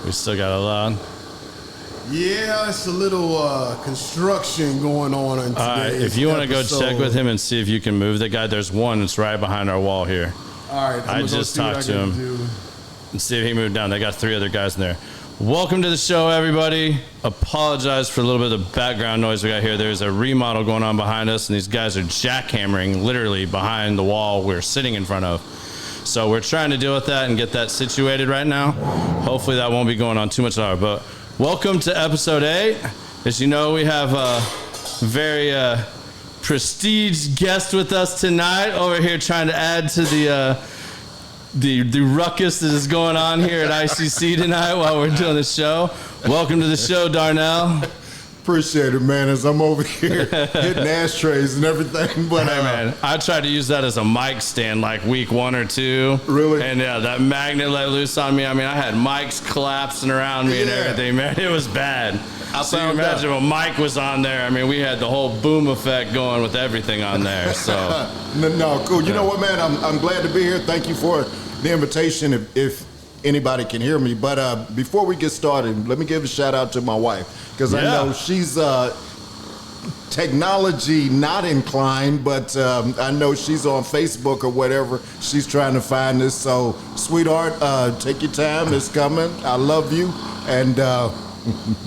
We still got a lot. Yeah, it's a little construction going on today. All right, if you want to go check with him and see if you can move the guy, there's one that's right behind our wall here. All right, I just talked to him and see if he moved down. They got 3 other guys in there. Welcome to the show, everybody. Apologize for a little bit of the background noise we got here. There's a remodel going on behind us, and these guys are jackhammering literally behind the wall we're sitting in front of. So we're trying to deal with that and get that situated right now. Hopefully that won't be going on too much longer. But welcome to episode 8. As you know, we have a very prestige guest with us tonight over here trying to add to the ruckus that is going on here at ICC tonight while we're doing the show. Welcome to the show, Darnell. Appreciate it, man, as I'm over here hitting ashtrays and everything. But hey, man, I tried to use that as a mic stand like week 1 or 2. Really? And yeah, that magnet let loose on me. I mean, I had mics collapsing around me and everything, man. It was bad. So you imagine if a mic was on there. I mean, we had the whole boom effect going with everything on there. So no, cool. You know what, man? I'm glad to be here. Thank you for the invitation. If anybody can hear me, but before we get started, let me give a shout out to my wife, because I know she's technology not inclined, but I know she's on Facebook or whatever. She's trying to find this. So, sweetheart, take your time. It's coming. I love you, and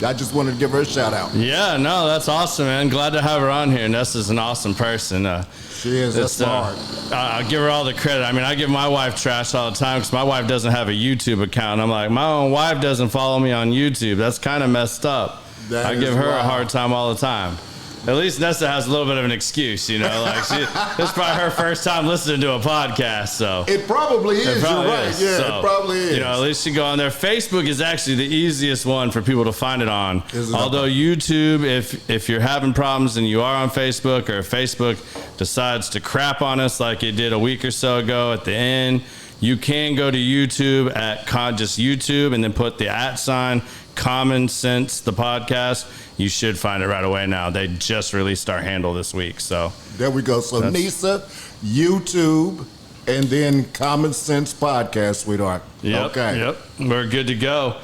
I just wanted to give her a shout out. Yeah, no, that's awesome, man. Glad to have her on here. Nessa's an awesome person. She is. That's smart. I'll give her all the credit. I mean, I give my wife trash all the time because my wife doesn't have a YouTube account. I'm like, my own wife doesn't follow me on YouTube. That's kind of messed up. I give her a hard time all the time. At least Nessa has a little bit of an excuse, you know. Like this is probably her first time listening to a podcast, so it probably is. You're right. Yeah, so, it probably is. You know, at least you go on there. Facebook is actually the easiest one for people to find it on. Although YouTube, if you're having problems and you are on Facebook, or if Facebook decides to crap on us like it did a week or so ago at the end, you can go to YouTube at just YouTube and then put the @ Common Sense the podcast. You should find it right away now. They just released our handle this week, so there we go. So Nisa, YouTube, and then Common Sense Podcast, sweetheart. Yep, okay. Yep, we're good to go.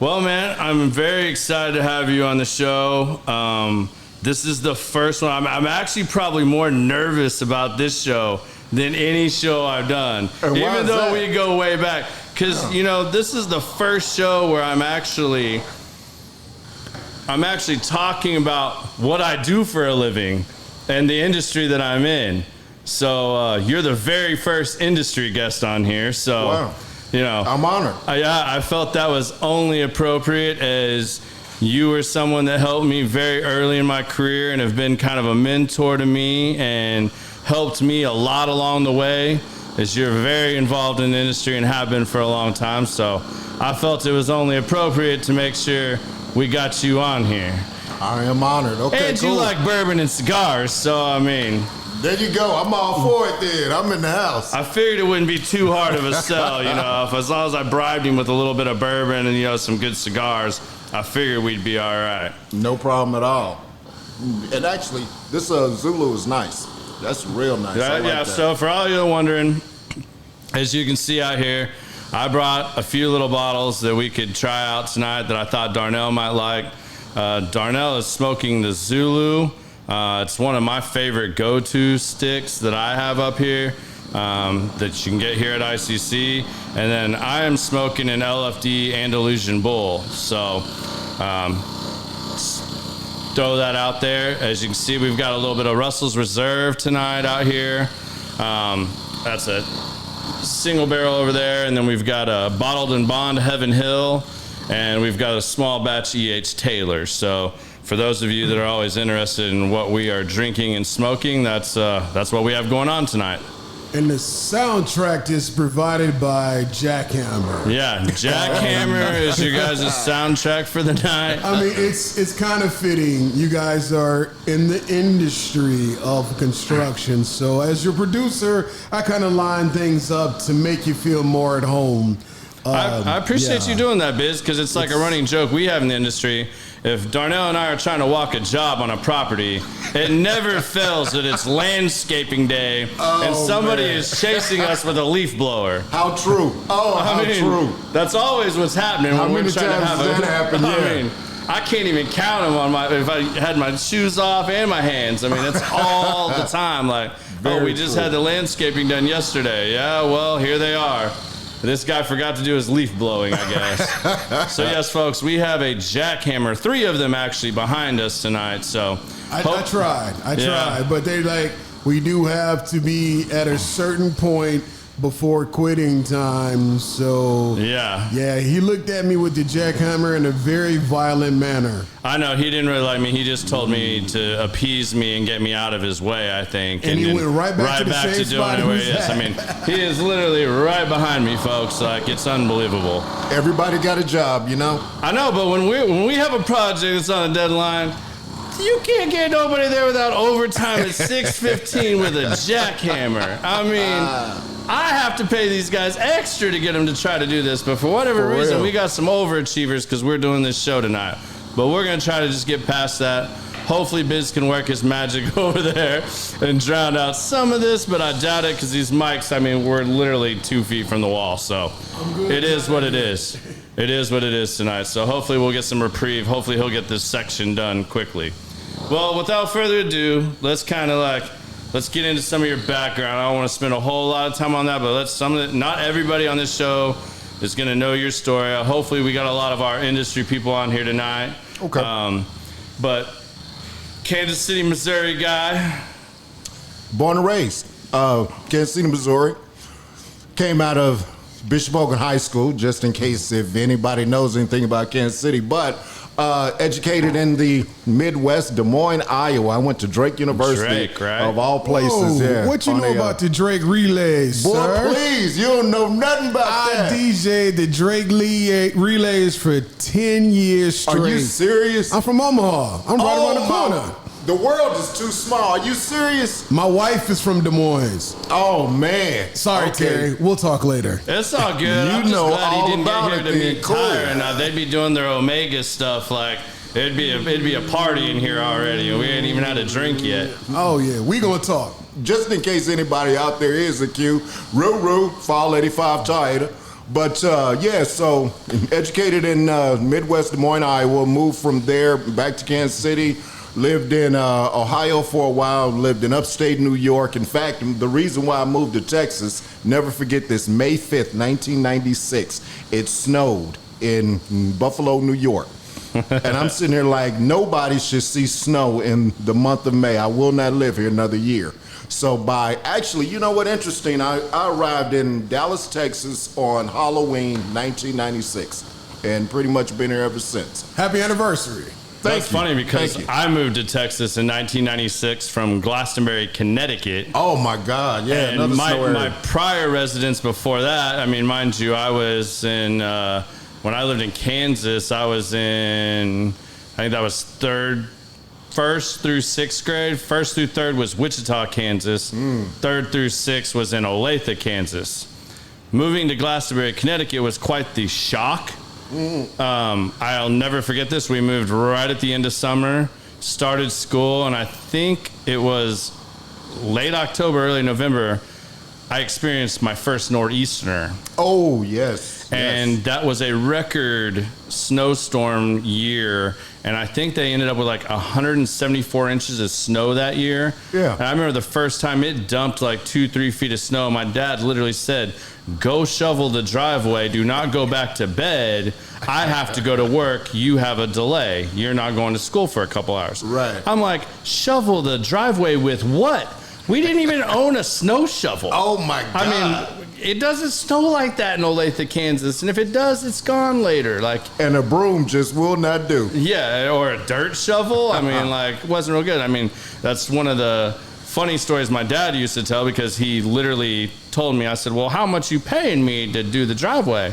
Well, man, I'm very excited to have you on the show. This is the first one. I'm actually probably more nervous about this show than any show I've done, even though we go way back. Because, you know, this is the first show where I'm actually talking about what I do for a living and the industry that I'm in. So you're the very first industry guest on here. So, wow. You know, I'm honored. I felt that was only appropriate, as you were someone that helped me very early in my career and have been kind of a mentor to me and helped me a lot along the way, as you're very involved in the industry and have been for a long time. So I felt it was only appropriate to make sure we got you on here. I am honored. Okay, and cool. You like bourbon and cigars, so I mean, there you go. I'm all for it then. I'm in the house. I figured it wouldn't be too hard of a sell, you know, as long as I bribed him with a little bit of bourbon and, you know, some good cigars, I figured we'd be all right. No problem at all. And actually, this Zulu is nice. That's real nice. Yeah, like that. So for all you wondering, as you can see out here, I brought a few little bottles that we could try out tonight that I thought Darnell might like. Darnell is smoking the Zulu. It's one of my favorite go-to sticks that I have up here that you can get here at ICC. And then I am smoking an LFD Andalusian Bull. So throw that out there. As you can see, we've got a little bit of Russell's Reserve tonight out here. That's a single barrel over there, and then we've got a Bottled and Bond Heaven Hill, and we've got a small batch E.H. Taylor. So for those of you that are always interested in what we are drinking and smoking, that's what we have going on tonight. And the soundtrack is provided by Jackhammer. Yeah, Jackhammer is your guys' soundtrack for the night. I mean, it's kind of fitting. You guys are in the industry of construction. So as your producer, I kind of line things up to make you feel more at home. I appreciate you doing that, Biz, because it's like a running joke we have in the industry. If Darnell and I are trying to walk a job on a property, it never fails that it's landscaping day and somebody is chasing us with a leaf blower. How true. How true. That's always what's happening when we're trying to have that happen? I can't even count them on if I had my shoes off and my hands. I mean, it's all the time. Like, we just had the landscaping done yesterday. Yeah, well, here they are. This guy forgot to do his leaf blowing, I guess. So, yes, folks, we have a jackhammer, 3 of them actually behind us tonight. So I tried, but they we do have to be at a certain point before quitting time. So yeah, he looked at me with the jackhammer in a very violent manner. I know he didn't really like me. He just told me to appease me and get me out of his way, I think. And he went right back to the same spot he was at. I mean, he is literally right behind me, folks. Like, it's unbelievable. Everybody got a job, you know. I know, but when we have a project that's on a deadline, you can't get nobody there without overtime at 6:15 with a jackhammer. I mean, I have to pay these guys extra to get them to try to do this, but for whatever reason, we got some overachievers because we're doing this show tonight. But we're going to try to just get past that. Hopefully, Biz can work his magic over there and drown out some of this, but I doubt it because these mics, I mean, we're literally 2 feet from the wall, so it is what it is. It is what it is tonight, so hopefully we'll get some reprieve. Hopefully he'll get this section done quickly. Well, without further ado, let's get into some of your background. I don't want to spend a whole lot of time on that, but not everybody on this show is going to know your story. Hopefully we got a lot of our industry people on here tonight. Okay. But Kansas City, Missouri guy. Born and raised. Kansas City, Missouri. Came out of Bishop Hogan High School, just in case if anybody knows anything about Kansas City. But educated in the Midwest, Des Moines, Iowa. I went to Drake University, Drake, right? Of all places. Whoa, yeah. What you know about the Drake relays, boy, sir? Please, you don't know nothing about that. I DJ'd the Drake relays for 10 years straight. Are you serious? I'm from Omaha. I'm right around the corner. The world is too small. Are you serious? My wife is from Des Moines. Oh, man. Sorry, Terry. We'll talk later. It's all good. I'm just glad he didn't get here to meet Tyre. Now they'd be doing their Omega stuff. Like, it'd be a party in here already. We ain't even had a drink yet. Oh, yeah. We gonna talk. Just in case anybody out there is a Q, Roo, Fall 85 Tide. But, so educated in Midwest Des Moines, Iowa. Moved from there back to Kansas City. Lived in Ohio for a while, lived in upstate New York. In fact, the reason why I moved to Texas, never forget this, May 5th, 1996, it snowed in Buffalo, New York. And I'm sitting here like, nobody should see snow in the month of May. I will not live here another year. So actually, you know what, interesting, I arrived in Dallas, Texas on Halloween, 1996, and pretty much been here ever since. Happy anniversary. That's funny because I moved to Texas in 1996 from Glastonbury, Connecticut. Oh my God! Yeah, and my prior residence before that, I mean, mind you, I was in when I lived in Kansas. I was in, I think that was first through sixth grade. First through third was Wichita, Kansas. Third through sixth was in Olathe, Kansas. Moving to Glastonbury, Connecticut was quite the shock. I'll never forget this. We moved right at the end of summer, started school, and I think it was late October, early November, I experienced my first nor'easter. Oh, yes. And that was a record snowstorm year, and I think they ended up with like 174 inches of snow that year. Yeah. And I remember the first time it dumped like 2-3 feet of snow. My dad literally said, "Go shovel the driveway. Do not go back to bed. I have to go to work. You have a delay. You're not going to school for a couple hours." Right. I'm like, shovel the driveway with what? We didn't even own a snow shovel. Oh, my God. I mean, it doesn't snow like that in Olathe, Kansas. And if it does, it's gone later. Like, and a broom just will not do. Yeah, or a dirt shovel. I mean, like, it wasn't real good. I mean, that's one of the funny stories my dad used to tell because he literally told me, I said, "Well, how much you paying me to do the driveway?"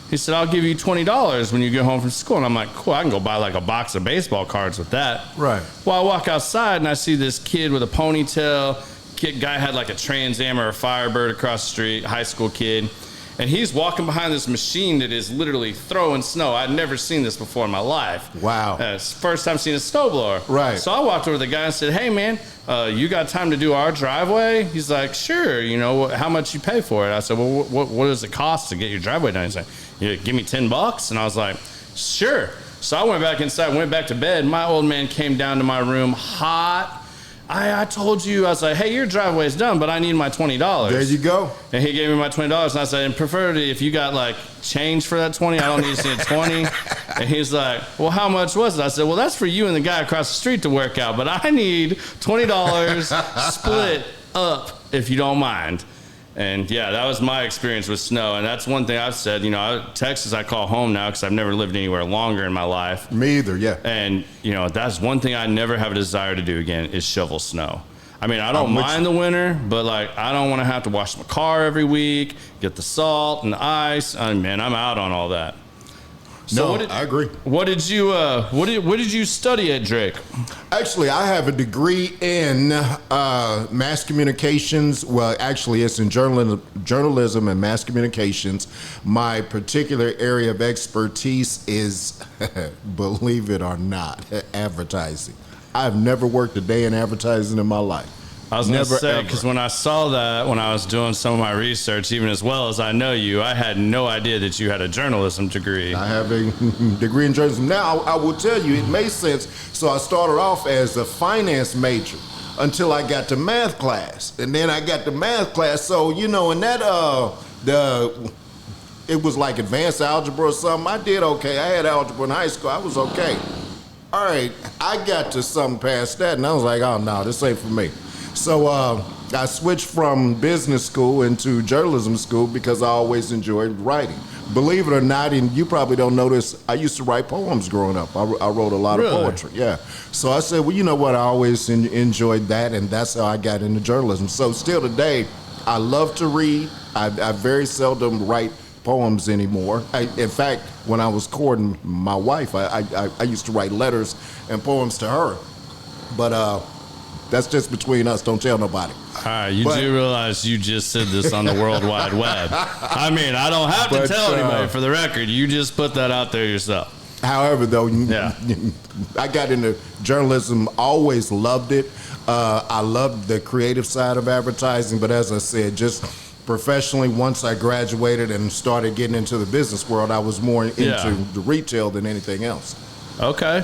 He said, "I'll give you $20 when you get home from school." And I'm like, "Cool, I can go buy like a box of baseball cards with that." Right. Well, I walk outside and I see this kid with a ponytail. Guy had like a Trans Am or a Firebird across the street, high school kid. And he's walking behind this machine that is literally throwing snow. I'd never seen this before in my life. Wow. It's the first time seeing a snowblower. Right. So I walked over to the guy and said, hey, man, you got time to do our driveway? He's like, sure. You know, how much you pay for it? I said, well, what does it cost to get your driveway done? He's like, yeah, give me $10. And I was like, sure. So I went back inside, went back to bed. My old man came down to my room hot. I told you, I was like, hey, your driveway's done, but I need my $20. There you go. And he gave me my $20. And I said, and preferably if you got like change for that 20, I don't need to see a 20. And he's like, well, how much was it? I said, well, that's for you and the guy across the street to work out, but I need $20 split up if you don't mind. And yeah, that was my experience with snow. And that's one thing I've said, you know, Texas, I call home now because I've never lived anywhere longer in my life. Me either, yeah. And, you know, that's one thing I never have a desire to do again is shovel snow. I mean, I don't mind the winter, but like, I don't want to have to wash my car every week, get the salt and the ice. I mean, man, I'm out on all that. So I agree. What did you study at Drake? Actually, I have a degree in mass communications. Well, actually, it's in journalism and mass communications. My particular area of expertise is, believe it or not, advertising. I've never worked a day in advertising in my life. I was going to say, because when I saw that, when I was doing some of my research, even as well as I know you, I had no idea that you had a journalism degree. I have a degree in journalism. Now, I will tell you, it made sense. So I started off as a finance major until I got to math class. And then I got to math class. So, you know, in that, it was like advanced algebra or something. I did okay. I had algebra in high school. I was okay. All right, I got to something past that, and I was like, oh, no, this ain't for me. So I switched from business school into journalism school because I always enjoyed writing. Believe it or not, and you probably don't know this, I used to write poems growing up. I wrote a lot of poetry, yeah. So I said, well, you know what, I always enjoyed that, and that's how I got into journalism. So still today, I love to read. I very seldom write poems anymore. In fact, when I was courting my wife, I used to write letters and poems to her. But that's just between us. Don't tell nobody. All right, you do realize you just said this on the World Wide Web. I mean, I don't have to tell anybody, for the record. You just put that out there yourself. However, though, I got into journalism, always loved it. I loved the creative side of advertising, but as I said, just professionally, once I graduated and started getting into the business world, I was more into the retail than anything else. Okay.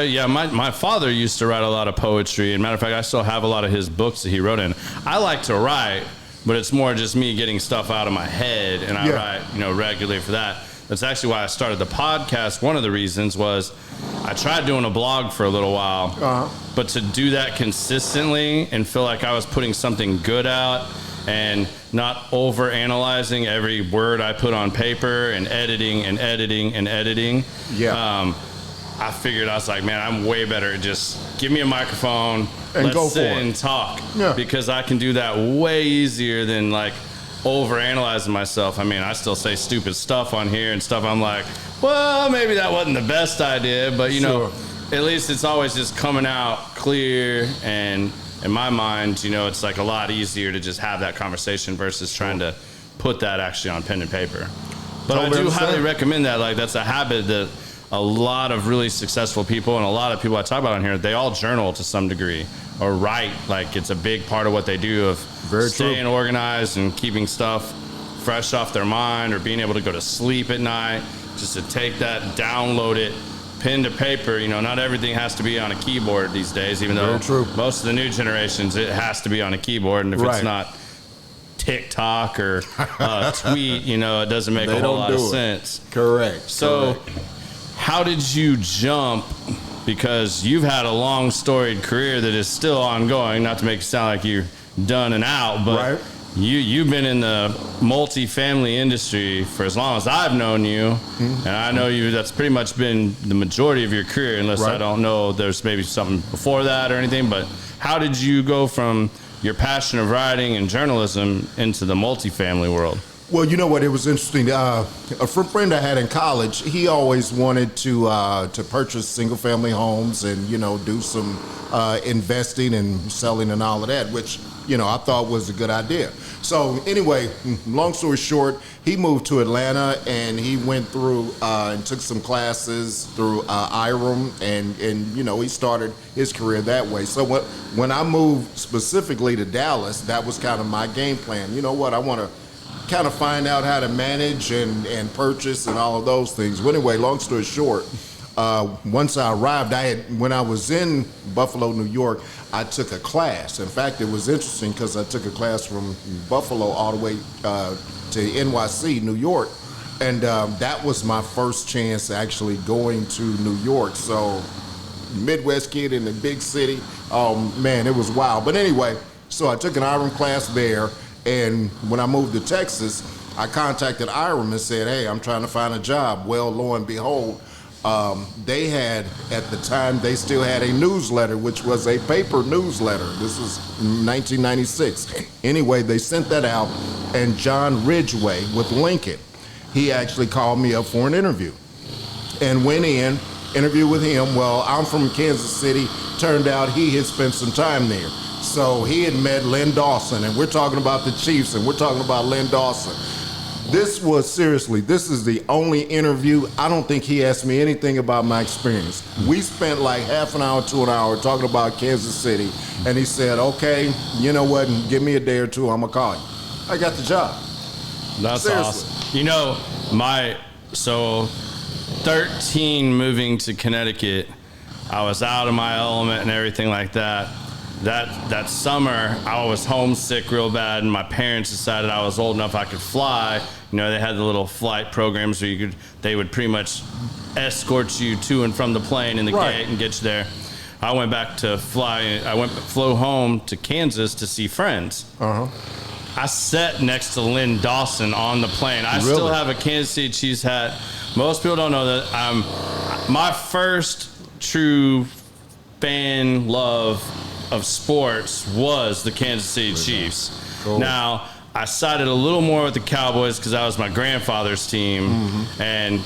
Yeah, my father used to write a lot of poetry. And matter of fact, I still have a lot of his books that he wrote in. I like to write, but it's more just me getting stuff out of my head, and I write, regularly for that. That's actually why I started the podcast. One of the reasons was I tried doing a blog for a little while, but to do that consistently and feel like I was putting something good out and not over-analyzing every word I put on paper and editing. I figured, I was like, man, I'm way better at just give me a microphone, and let's sit and talk. Yeah. Because I can do that way easier than like over-analyzing myself. I mean, I still say stupid stuff on here and stuff. I'm like, well, maybe that wasn't the best idea, but at least it's always just coming out clear, and in my mind, it's like a lot easier to just have that conversation versus trying to put that actually on pen and paper. But I do highly recommend that. Like, that's a habit that a lot of really successful people and a lot of people I talk about on here, they all journal to some degree or write. Like, it's a big part of what they do of staying organized and keeping stuff fresh off their mind, or being able to go to sleep at night, just to take that, download it, pen to paper. Not everything has to be on a keyboard these days, even though most of the new generations, it has to be on a keyboard. And if it's not TikTok or tweet, it doesn't make a whole lot of sense. Correct. So how did you jump? Because you've had a long storied career that is still ongoing, not to make it sound like you're done and out, but you've been in the multifamily industry for as long as I've known you, and I know you, that's pretty much been the majority of your career, unless I don't know there's maybe something before that or anything. But how did you go from your passion of writing and journalism into the multifamily world? Well, you know what? It was interesting. A friend I had in college, he always wanted to purchase single-family homes and, do some investing and selling and all of that, which, I thought was a good idea. So anyway, long story short, he moved to Atlanta and he went through and took some classes through IRM and he started his career that way. So when I moved specifically to Dallas, that was kind of my game plan. You know what? I want to kind of find out how to manage and purchase and all of those things. But anyway, long story short, once I arrived, when I was in Buffalo, New York, I took a class. In fact, it was interesting because I took a class from Buffalo all the way to NYC, New York, and that was my first chance actually going to New York. So, Midwest kid in the big city, oh man, it was wild. But anyway, so I took an IRM class there. And when I moved to Texas, I contacted IRM and said, hey, I'm trying to find a job. Well, lo and behold, they had, at the time, they still had a newsletter, which was a paper newsletter. This was 1996. Anyway, they sent that out, and John Ridgway with Lincoln, he actually called me up for an interview. And went in, interviewed with him. Well, I'm from Kansas City. Turned out he had spent some time there. So he had met Len Dawson, and we're talking about the Chiefs, and we're talking about Len Dawson. This is the only interview. I don't think he asked me anything about my experience. We spent like half an hour to an hour talking about Kansas City, and he said, okay, you know what, give me a day or two, I'm going to call you. I got the job. That's Seriously. awesome. So 13 moving to Connecticut, I was out of my element and everything like that. That summer, I was homesick real bad, and my parents decided I was old enough I could fly. They had the little flight programs where they would pretty much escort you to and from the plane in the gate and get you there. I went back to flew home to Kansas to see friends. Uh-huh. I sat next to Len Dawson on the plane. I still have a Kansas City Chiefs hat. Most people don't know that my first true fan love of sports was the Kansas City Chiefs. Cool. Now, I sided a little more with the Cowboys because that was my grandfather's team, and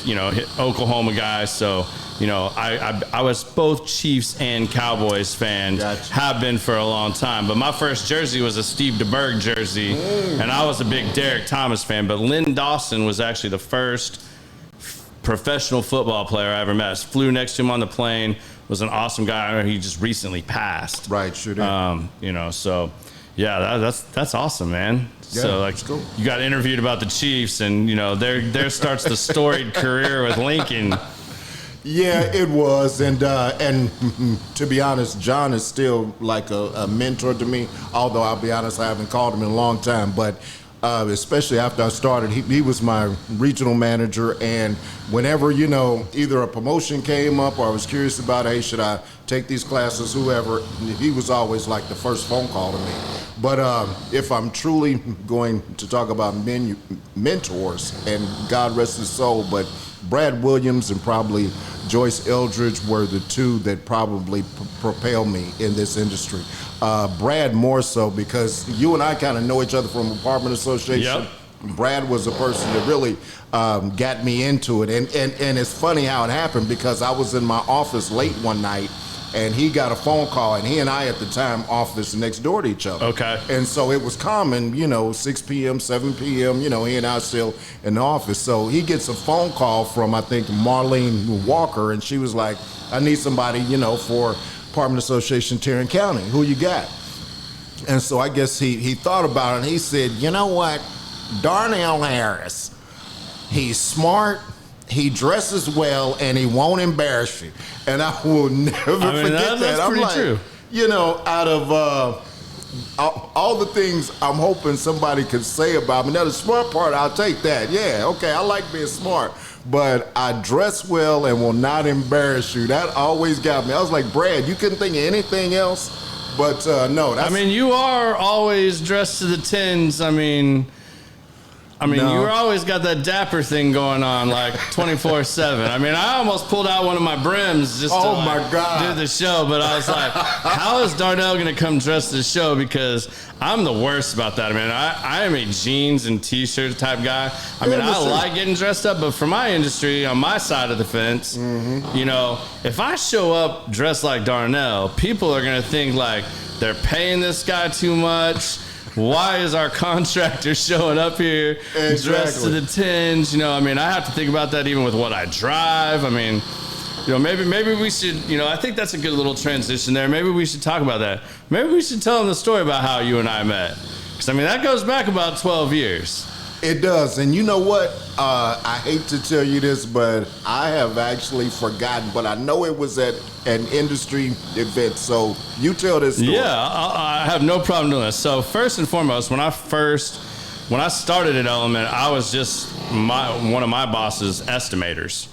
Oklahoma guy. So I was both Chiefs and Cowboys fan. Gotcha. Have been for a long time. But my first jersey was a Steve DeBerg jersey, and I was a big Derek Thomas fan. But Len Dawson was actually the first professional football player I ever met. I flew next to him on the plane. Was an awesome guy. He just recently passed. Right, sure did. So yeah, that's awesome, man. Yeah, so cool. You got interviewed about the Chiefs, and there starts the storied career with Lincoln. Yeah, it was, and to be honest, John is still like a mentor to me. Although I'll be honest, I haven't called him in a long time, but. Especially after I started, he was my regional manager, and whenever, either a promotion came up or I was curious about, hey, should I take these classes, whoever, he was always like the first phone call to me. But if I'm truly going to talk about mentors, and God rest his soul, but Brad Williams and probably Joyce Eldridge were the two that probably propelled me in this industry. Brad more so because you and I kind of know each other from apartment association. Yep. Brad was a person that really got me into it. And it's funny how it happened because I was in my office late one night and he got a phone call, and he and I at the time office next door to each other. Okay. And so it was common, 6 p.m., 7 p.m., he and I still in the office. So he gets a phone call from, I think, Marlene Walker, and she was like, I need somebody, for Apartment Association Tarrant County. Who you got? And so I guess he thought about it, and he said, you know what? Darnell Harris. He's smart. He dresses well, and he won't embarrass you. And I will never forget that. That's I'm pretty like, true. Out of all the things I'm hoping somebody could say about me. Now, the smart part, I'll take that. Yeah, okay, I like being smart. But I dress well and will not embarrass you. That always got me. I was like, Brad, you couldn't think of anything else? But no. You are always dressed to the tens. I mean, you always got that dapper thing going on, like 24/7. I mean, I almost pulled out one of my brims just to do the show, but I was like, how is Darnell going to come dressed to the show? Because I'm the worst about that. I mean, I am a jeans and t-shirt type guy. I mean, I like getting dressed up, but for my industry, on my side of the fence, you know, if I show up dressed like Darnell, people are going to think like they're paying this guy too much. Why is our contractor showing up here dressed to the tins? You know, I mean, I have to think about that even with what I drive. I mean, you know, maybe we should, you know, I think that's a good little transition there. Maybe we should talk about that. Maybe we should tell them the story about how you and I met. Because, I mean, that goes back about 12 years. It does. And you know what? I hate to tell you this, but I have actually forgotten. But I know it was at an industry event. So you tell this story. Yeah, I have no problem doing this. So first and foremost, when I started at Element, I was just one of my boss's estimators.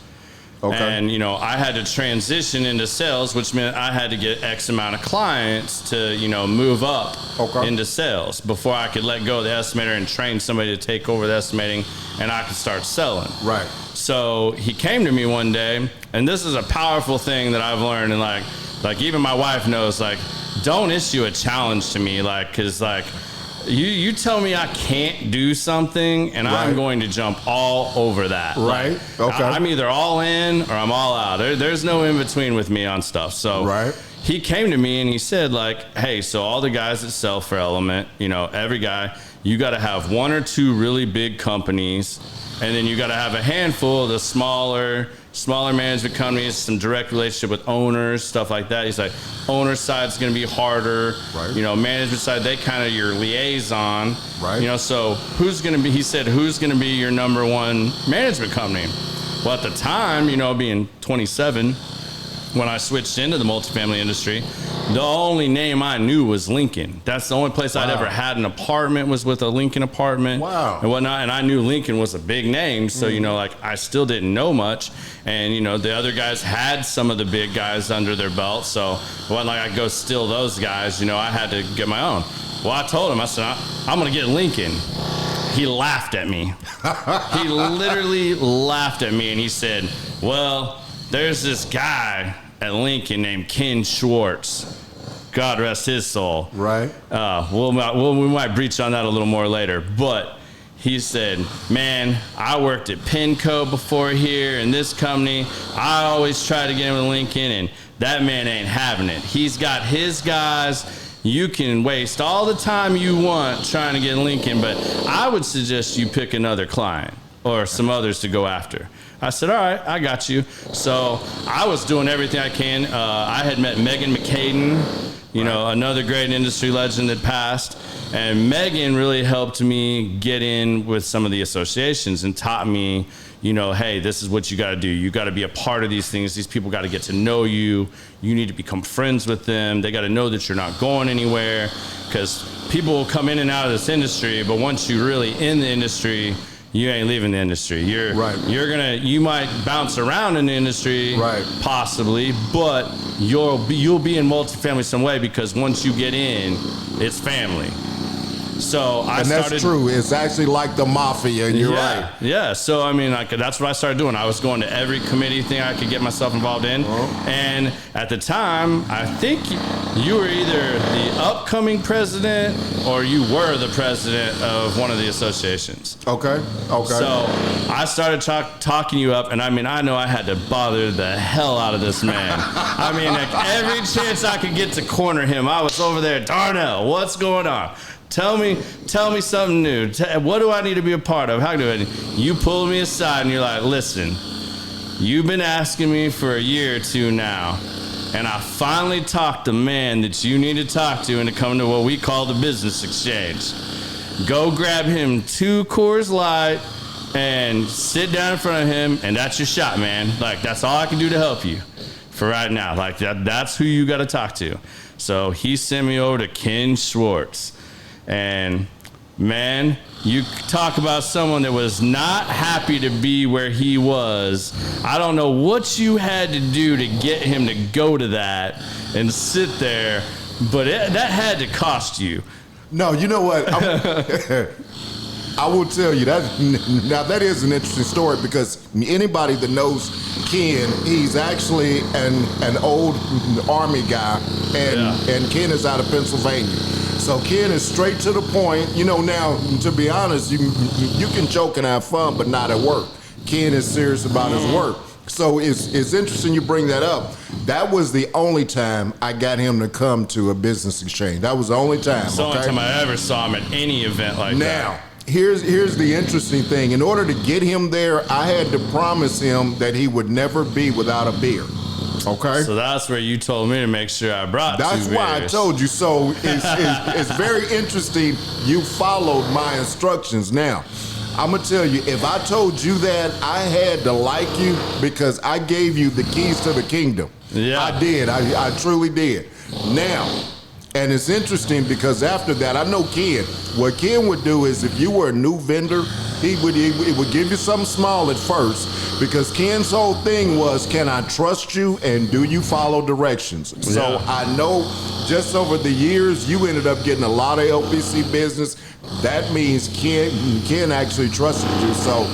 Okay. And, you know, I had to transition into sales, which meant I had to get X amount of clients to, you know, move up into sales before I could let go of the estimator and train somebody to take over the estimating and I could start selling. Right. So he came to me one day, and this is a powerful thing that I've learned. And like even my wife knows, like, don't issue a challenge to me, like, because, like, You tell me I can't do something, and I'm going to jump all over that. Right. Like, okay. I'm either all in or I'm all out. There's no in between with me on stuff. So he came to me and he said, like, hey, so all the guys that sell for Element, you know, every guy, you got to have one or two really big companies, and then you got to have a handful of the smaller management companies, some direct relationship with owners, stuff like that. He's like, owner side's going to be harder. Right. You know, management side, they kind of your liaison. Right. You know, so who's going to be your number one management company? Well, at the time, you know, being 27, when I switched into the multifamily industry, the only name I knew was Lincoln. That's the only place I'd ever had an apartment was with a Lincoln apartment and whatnot. And I knew Lincoln was a big name. So, you know, like I still didn't know much. And, you know, the other guys had some of the big guys under their belt. So it wasn't like I'd go steal those guys. You know, I had to get my own. Well, I told him, I said, I'm going to get Lincoln. He laughed at me. He literally laughed at me. And he said, well, there's this guy at Lincoln named Ken Schwartz. God rest his soul. Right. We might breach on that a little more later. But he said, man, I worked at Penco before here in this company. I always try to get him with Lincoln, and that man ain't having it. He's got his guys. You can waste all the time you want trying to get Lincoln, but I would suggest you pick another client or some others to go after. I said, all right, I got you. So I was doing everything I can. I had met Megan McCaden, you know, another great industry legend that passed. And Megan really helped me get in with some of the associations and taught me, you know, hey, this is what you got to do. You got to be a part of these things. These people got to get to know you. You need to become friends with them. They got to know that you're not going anywhere, because people will come in and out of this industry, but once you're really in the industry, you ain't leaving the industry. You might bounce around in the industry, possibly, but you'll be in multifamily some way, because once you get in, it's family. So that's true. It's actually like the mafia, and you're right. Yeah. So I mean, that's what I started doing. I was going to every committee thing I could get myself involved in. And at the time, I think you were either the upcoming president or you were the president of one of the associations. Okay. So I started talking you up, and I mean, I know I had to bother the hell out of this man. I mean, like every chance I could get to corner him, I was over there. Darnell, what's going on? Tell me something new. What do I need to be a part of? How do I? You pulled me aside and you're like, listen, you've been asking me for a year or two now, and I finally talked the man that you need to talk to into coming to what we call the business exchange. Go grab him 2 Coors Light and sit down in front of him, and that's your shot, man. Like, that's all I can do to help you for right now. Like, that's who you got to talk to. So he sent me over to Ken Schwartz. And man, you talk about someone that was not happy to be where he was. I don't know what you had to do to get him to go to that and sit there, but that had to cost you. No, you know what? I will tell you that. Now that is an interesting story because anybody that knows Ken, he's actually an old Army guy, and Ken is out of Pennsylvania. So Ken is straight to the point. You know, now to be honest, you can joke and have fun, but not at work. Ken is serious about his work. So it's interesting you bring that up. That was the only time I got him to come to a business exchange. That was the only time. It's the only time I ever saw him at any event like that. Now, here's the interesting thing. In order to get him there, I had to promise him that he would never be without a beer. Okay? So that's where you told me to make sure I brought That's 2 beers. why I told you. So it's very interesting you followed my instructions. Now, I'm going to tell you, if I told you that, I had to like you because I gave you the keys to the kingdom. Yeah. I did. I truly did. Now, and it's interesting because after that, I know Ken. What Ken would do is if you were a new vendor, he would give you something small at first because Ken's whole thing was, can I trust you and do you follow directions? Yeah. So I know just over the years, you ended up getting a lot of LPC business. That means Ken actually trusted you. So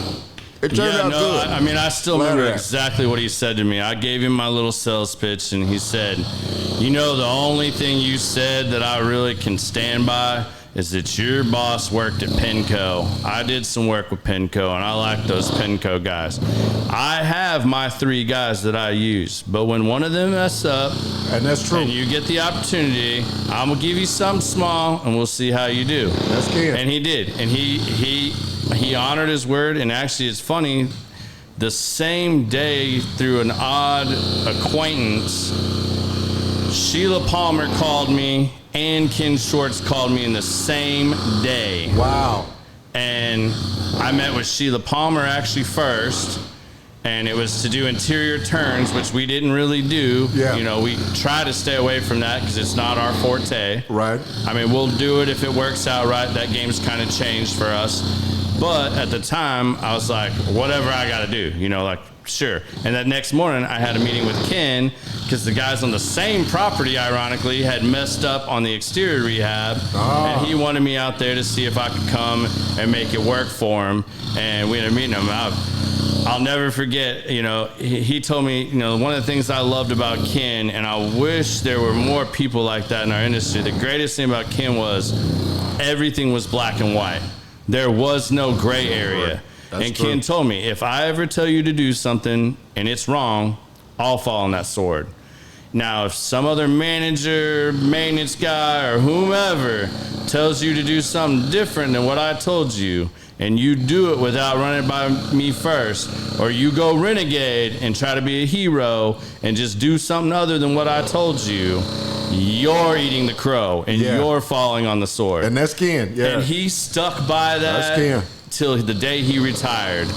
it turned out good. I mean, I still remember exactly what he said to me. I gave him my little sales pitch, and he said, you know, the only thing you said that I really can stand by is that your boss worked at Penco. I did some work with Penco, and I like those Penco guys. I have my 3 guys that I use, but when one of them mess up, and that's true, and you get the opportunity, I'm gonna give you something small, and we'll see how you do. That's good. And he did, and he honored his word. And actually, it's funny. The same day, through an odd acquaintance, Sheila Palmer called me and Ken Schwartz called me in the same day. Wow. And I met with Sheila Palmer actually first, and it was to do interior turns, which we didn't really do. Yeah. You know, we try to stay away from that because it's not our forte. Right. I mean, we'll do it if it works out right. That game's kind of changed for us. But at the time, I was like, whatever I got to do, you know, like, sure. And that next morning, I had a meeting with Ken because the guys on the same property, ironically, had messed up on the exterior rehab. And he wanted me out there to see if I could come and make it work for him. And we ended up meeting him. I'll never forget, you know, he told me, you know, one of the things I loved about Ken, and I wish there were more people like that in our industry, the greatest thing about Ken was everything was black and white. There was no gray area. And Ken told me, if I ever tell you to do something and it's wrong, I'll fall on that sword. Now, if some other manager, maintenance guy, or whomever tells you to do something different than what I told you, and you do it without running by me first, or you go renegade and try to be a hero and just do something other than what I told you, you're eating the crow and you're falling on the sword. And that's Ken. Yeah. And he stuck by that till the day he retired.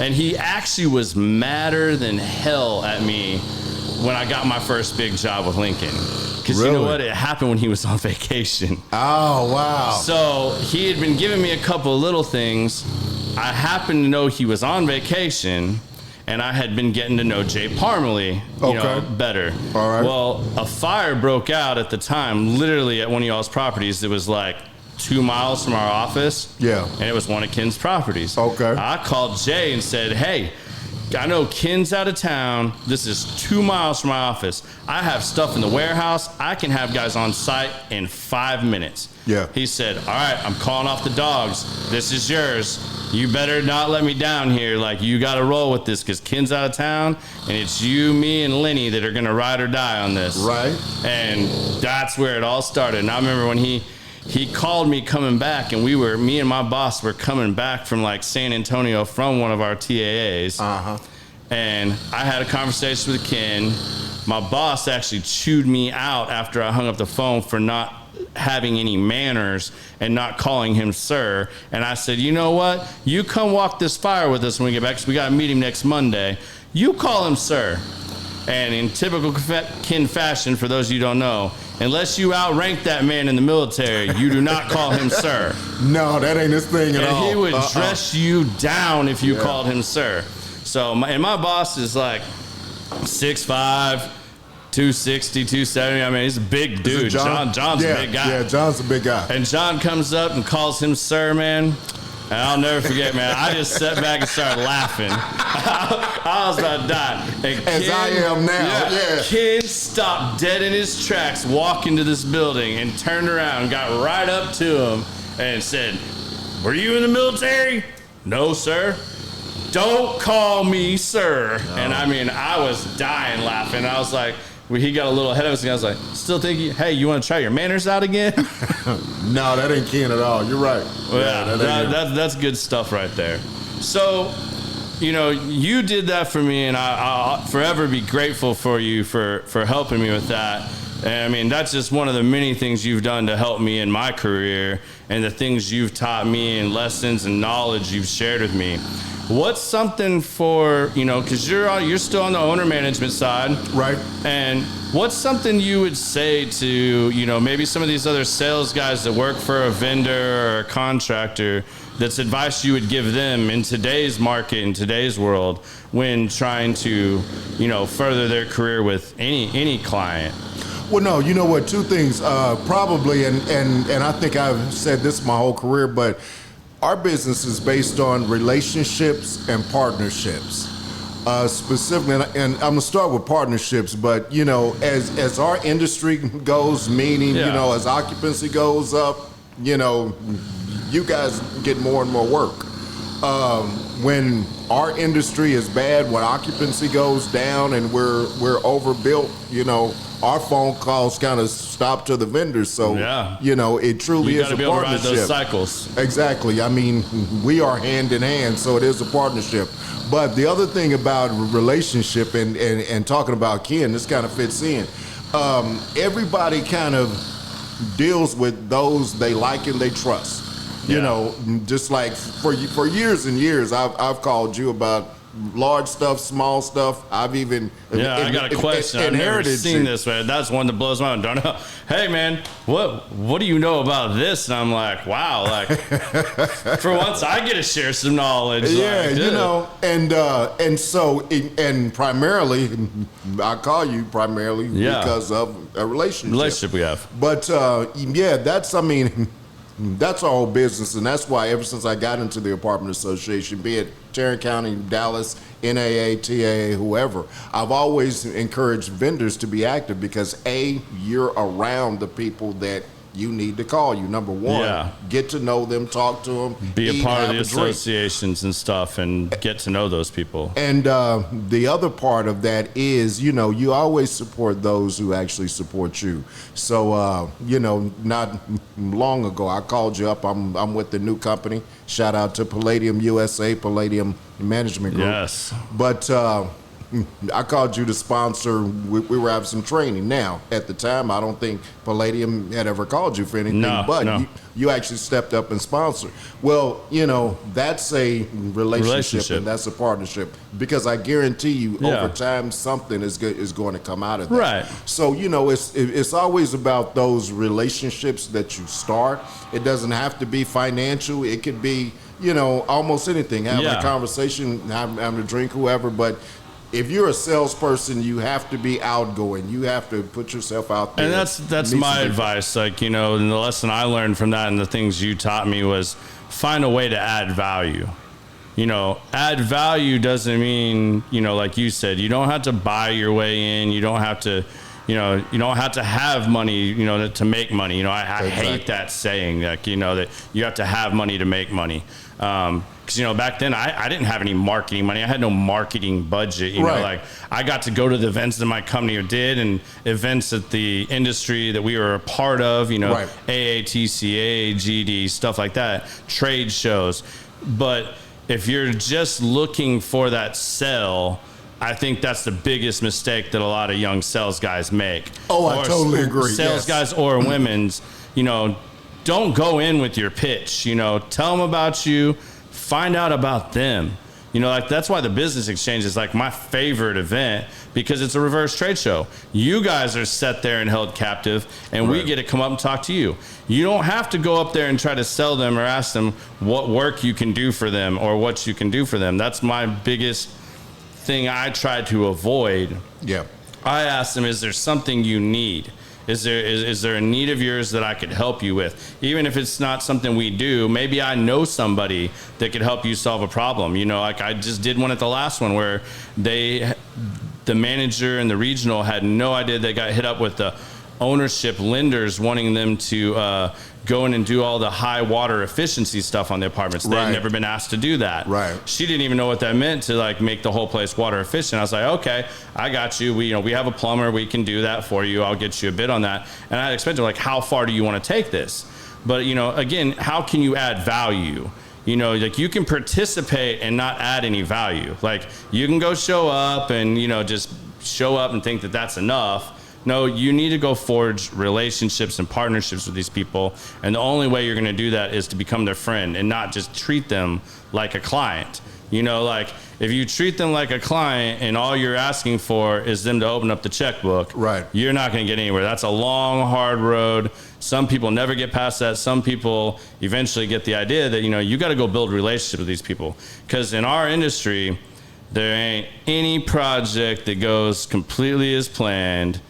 And he actually was madder than hell at me when I got my first big job with Lincoln. Because you know what? It happened when he was on vacation. Oh, wow. So he had been giving me a couple of little things. I happened to know he was on vacation, and I had been getting to know Jay Parmalee, you know, better. All right. Well, a fire broke out at the time, literally at one of y'all's properties. It was like 2 miles from our office. Yeah. And it was one of Ken's properties. Okay. I called Jay and said, hey, I know Ken's out of town. This is 2 miles from my office. I have stuff in the warehouse. I can have guys on site in 5 minutes. Yeah. He said, all right, I'm calling off the dogs. This is yours. You better not let me down here. Like, you got to roll with this because Ken's out of town, and it's you, me, and Lenny that are going to ride or die on this. Right. And that's where it all started. And I remember when he called me coming back, and me and my boss were coming back from like San Antonio from one of our TAAs. And I had a conversation with Ken. My boss actually chewed me out after I hung up the phone for not having any manners and not calling him sir. And I said, you know what? You come walk this fire with us when we get back because we got to meet him next Monday. You call him sir. And in typical Ken fashion, for those of you who don't know, unless you outrank that man in the military, you do not call him sir. No, that ain't his thing at all. And he would dress you down if you called him sir. So, my boss is like 6'5", 260, 270. I mean, he's a big dude. John's a big guy. Yeah, John's a big guy. And John comes up and calls him sir, man. And I'll never forget, man. I just sat back and started laughing. I was about to die. And as I am now. Yeah. Ken stopped dead in his tracks, walked into this building, and turned around, got right up to him, and said, "Were you in the military?" "No, sir." "Don't call me sir." No. And I mean, I was dying laughing. I was like, he got a little ahead of us, and I was like, still thinking, hey, you want to try your manners out again? No, that ain't Ken at all. You're right. Well, that's good stuff right there. So, you did that for me, and I'll forever be grateful for you for helping me with that. And I mean, that's just one of the many things you've done to help me in my career, and the things you've taught me and lessons and knowledge you've shared with me. What's something for, because you're still on the owner management side. Right. And what's something you would say to, maybe some of these other sales guys that work for a vendor or a contractor, that's advice you would give them in today's market, in today's world, when trying to, further their career with any client? Well, no, you know what? Two things, probably, and I think I've said this my whole career, but our business is based on relationships and partnerships. Specifically, and I'm gonna start with partnerships, but as our industry goes, meaning as occupancy goes up, you guys get more and more work. When our industry is bad, when occupancy goes down and we're overbuilt, our phone calls kind of stop to the vendors. So, it truly is a partnership. You got to be able to ride those cycles. Exactly. I mean, we are hand in hand, so it is a partnership. But the other thing about relationship and talking about Ken, this kind of fits in. Everybody kind of deals with those they like and they trust. Just like for years and years, I've called you about large stuff, small stuff. I've even I got a question. I've never seen this, man. That's one that blows my mind. Darnell, hey man, what do you know about this? And I'm like, wow, like for once I get to share some knowledge. Yeah, and so primarily I call you primarily because of a relationship we have. But that's our whole business, and that's why ever since I got into the apartment association, be it Tarrant County, Dallas, NAA, TAA, whoever, I've always encouraged vendors to be active because you're around the people that you need to call you. Number one, get to know them, talk to them, be a part of the associations and stuff, and get to know those people. And the other part of that is, you always support those who actually support you. So, not long ago, I called you up. I'm with the new company. Shout out to Palladium USA, Palladium Management Group. Yes. But I called you to sponsor. We were having some training. Now, at the time, I don't think Palladium had ever called you for anything, but you actually stepped up and sponsored. Well, that's a relationship and that's a partnership, because I guarantee you over time something is going to come out of that. Right. So, it's always about those relationships that you start. It doesn't have to be financial. It could be, almost anything. Having a conversation, having a drink, whoever, but if you're a salesperson, you have to be outgoing. You have to put yourself out there. And that's my advice. Like, and the lesson I learned from that and the things you taught me was find a way to add value. Add value doesn't mean, like you said, you don't have to buy your way in. You don't have to, you don't have to have money, to make money. I hate that saying, like, that you have to have money to make money. Because, back then I didn't have any marketing money. I had no marketing budget. Like I got to go to the events that my company did and events that the industry that we were a part of, AATCA, GD, stuff like that, trade shows. But if you're just looking for that sell, I think that's the biggest mistake that a lot of young sales guys make. Oh, I totally agree. Sales guys or women's, don't go in with your pitch. Tell them about you. Find out about them. That's why the Business Exchange is like my favorite event, because it's a reverse trade show. You guys are set there and held captive, and we get to come up and talk to you. You don't have to go up there and try to sell them or ask them what work you can do for them or what you can do for them. That's my biggest thing I try to avoid. Yeah. I ask them, is there something you need? Is there a need of yours that I could help you with? Even if it's not something we do, maybe I know somebody that could help you solve a problem. You know, like I just did one at the last one where the manager and the regional had no idea they got hit up with the ownership lenders wanting them to go in and do all the high water efficiency stuff on the apartments. They'd never been asked to do that. Right. She didn't even know what that meant to like make the whole place water efficient. I was like, okay, I got you. We have a plumber. We can do that for you. I'll get you a bid on that. And I had expected like, how far do you want to take this? But again, how can you add value? Like you can participate and not add any value. Like you can go show up and, just show up and think that that's enough. No, you need to go forge relationships and partnerships with these people. And the only way you're going to do that is to become their friend and not just treat them like a client. Like if you treat them like a client and all you're asking for is them to open up the checkbook, you're not going to get anywhere. That's a long, hard road. Some people never get past that. Some people eventually get the idea that, you got to go build relationships with these people. Because in our industry, there ain't any project that goes completely as planned.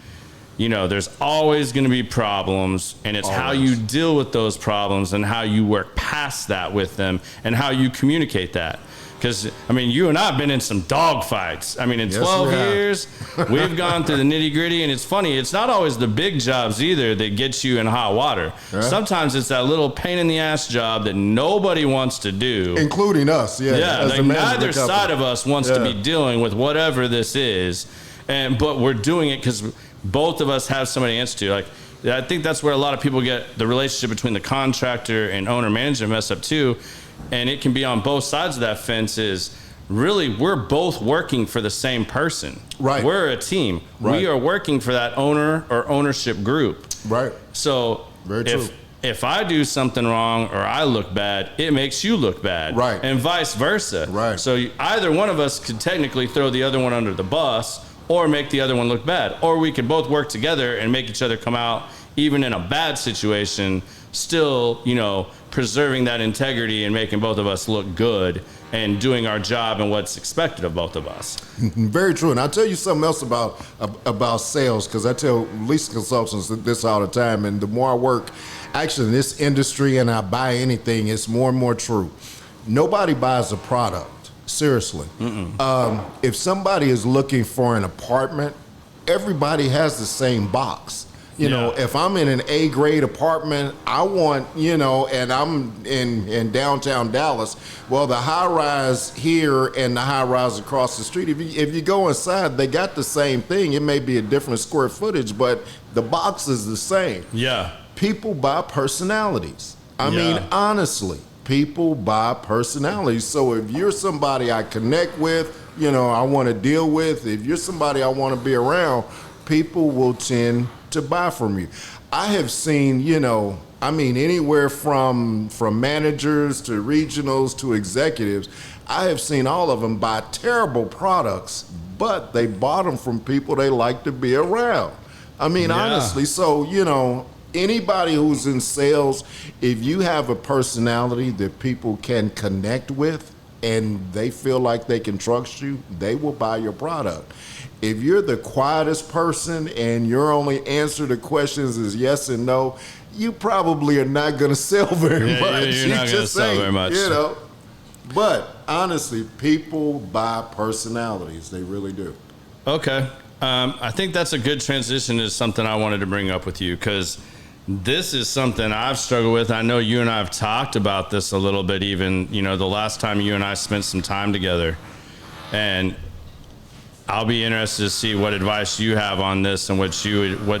There's always going to be problems, and it's how you deal with those problems and how you work past that with them and how you communicate that. Because, you and I have been in some dog fights. In 12 years, we've gone through the nitty gritty, and it's funny. It's not always the big jobs either that gets you in hot water. Yeah. Sometimes it's that little pain in the ass job that nobody wants to do. Including us, like neither side of us wants to be dealing with whatever this is. But we're doing it because both of us have somebody to answer to. Like, I think that's where a lot of people get the relationship between the contractor and owner manager messed up too. And it can be on both sides of that fence is really we're both working for the same person. Right. We're a team. Right. We are working for that owner or ownership group. Right. So if I do something wrong or I look bad, it makes you look bad. Right. And vice versa. Right. So either one of us could technically throw the other one under the bus or make the other one look bad. Or we could both work together and make each other come out, even in a bad situation, still, preserving that integrity and making both of us look good and doing our job and what's expected of both of us. Very true. And I'll tell you something else about sales, because I tell leasing consultants this all the time. And the more I work actually in this industry and I buy anything, it's more and more true. Nobody buys a product. Seriously. If somebody is looking for an apartment, everybody has the same box. If I'm in an A-grade apartment, I want, and I'm in downtown Dallas, well, the high-rise here and the high-rise across the street, if you go inside, they got the same thing. It may be a different square footage, but the box is the same. Yeah. People buy personalities. Honestly. People buy personalities. So if you're somebody I connect with, I want to deal with, if you're somebody I want to be around, people will tend to buy from you. I have seen, anywhere from managers to regionals to executives, I have seen all of them buy terrible products, but they bought them from people they like to be around. Honestly, so, anybody who's in sales, if you have a personality that people can connect with and they feel like they can trust you, they will buy your product. If you're the quietest person and your only answer to questions is yes and no, you probably are not going to sell very much. You're not going to sell very much. But honestly, people buy personalities. They really do. Okay. I think that's a good transition to something I wanted to bring up with you, because this is something I've struggled with. I know you and I have talked about this a little bit, even, the last time you and I spent some time together. And I'll be interested to see what advice you have on this and what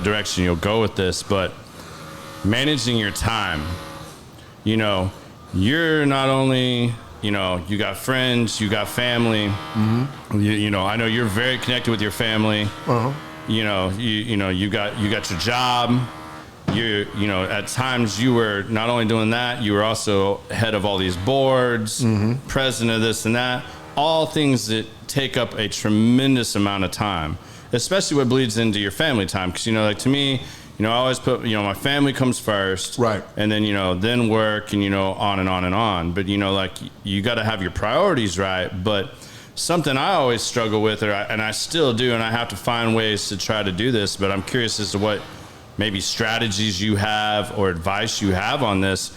direction you'll go with this. But managing your time, you're not only, you got friends, you got family. Mm-hmm. I know you're very connected with your family. Uh-huh. You got your job. At times you were not only doing that, you were also head of all these boards, president of this and that, all things that take up a tremendous amount of time, especially what bleeds into your family time. Because, to me, I always put, my family comes first. Right. And then, then work and, on and on and on. But, you got to have your priorities right. But something I always struggle with, and I still do, and I have to find ways to try to do this, but I'm curious as to maybe strategies you have or advice you have on this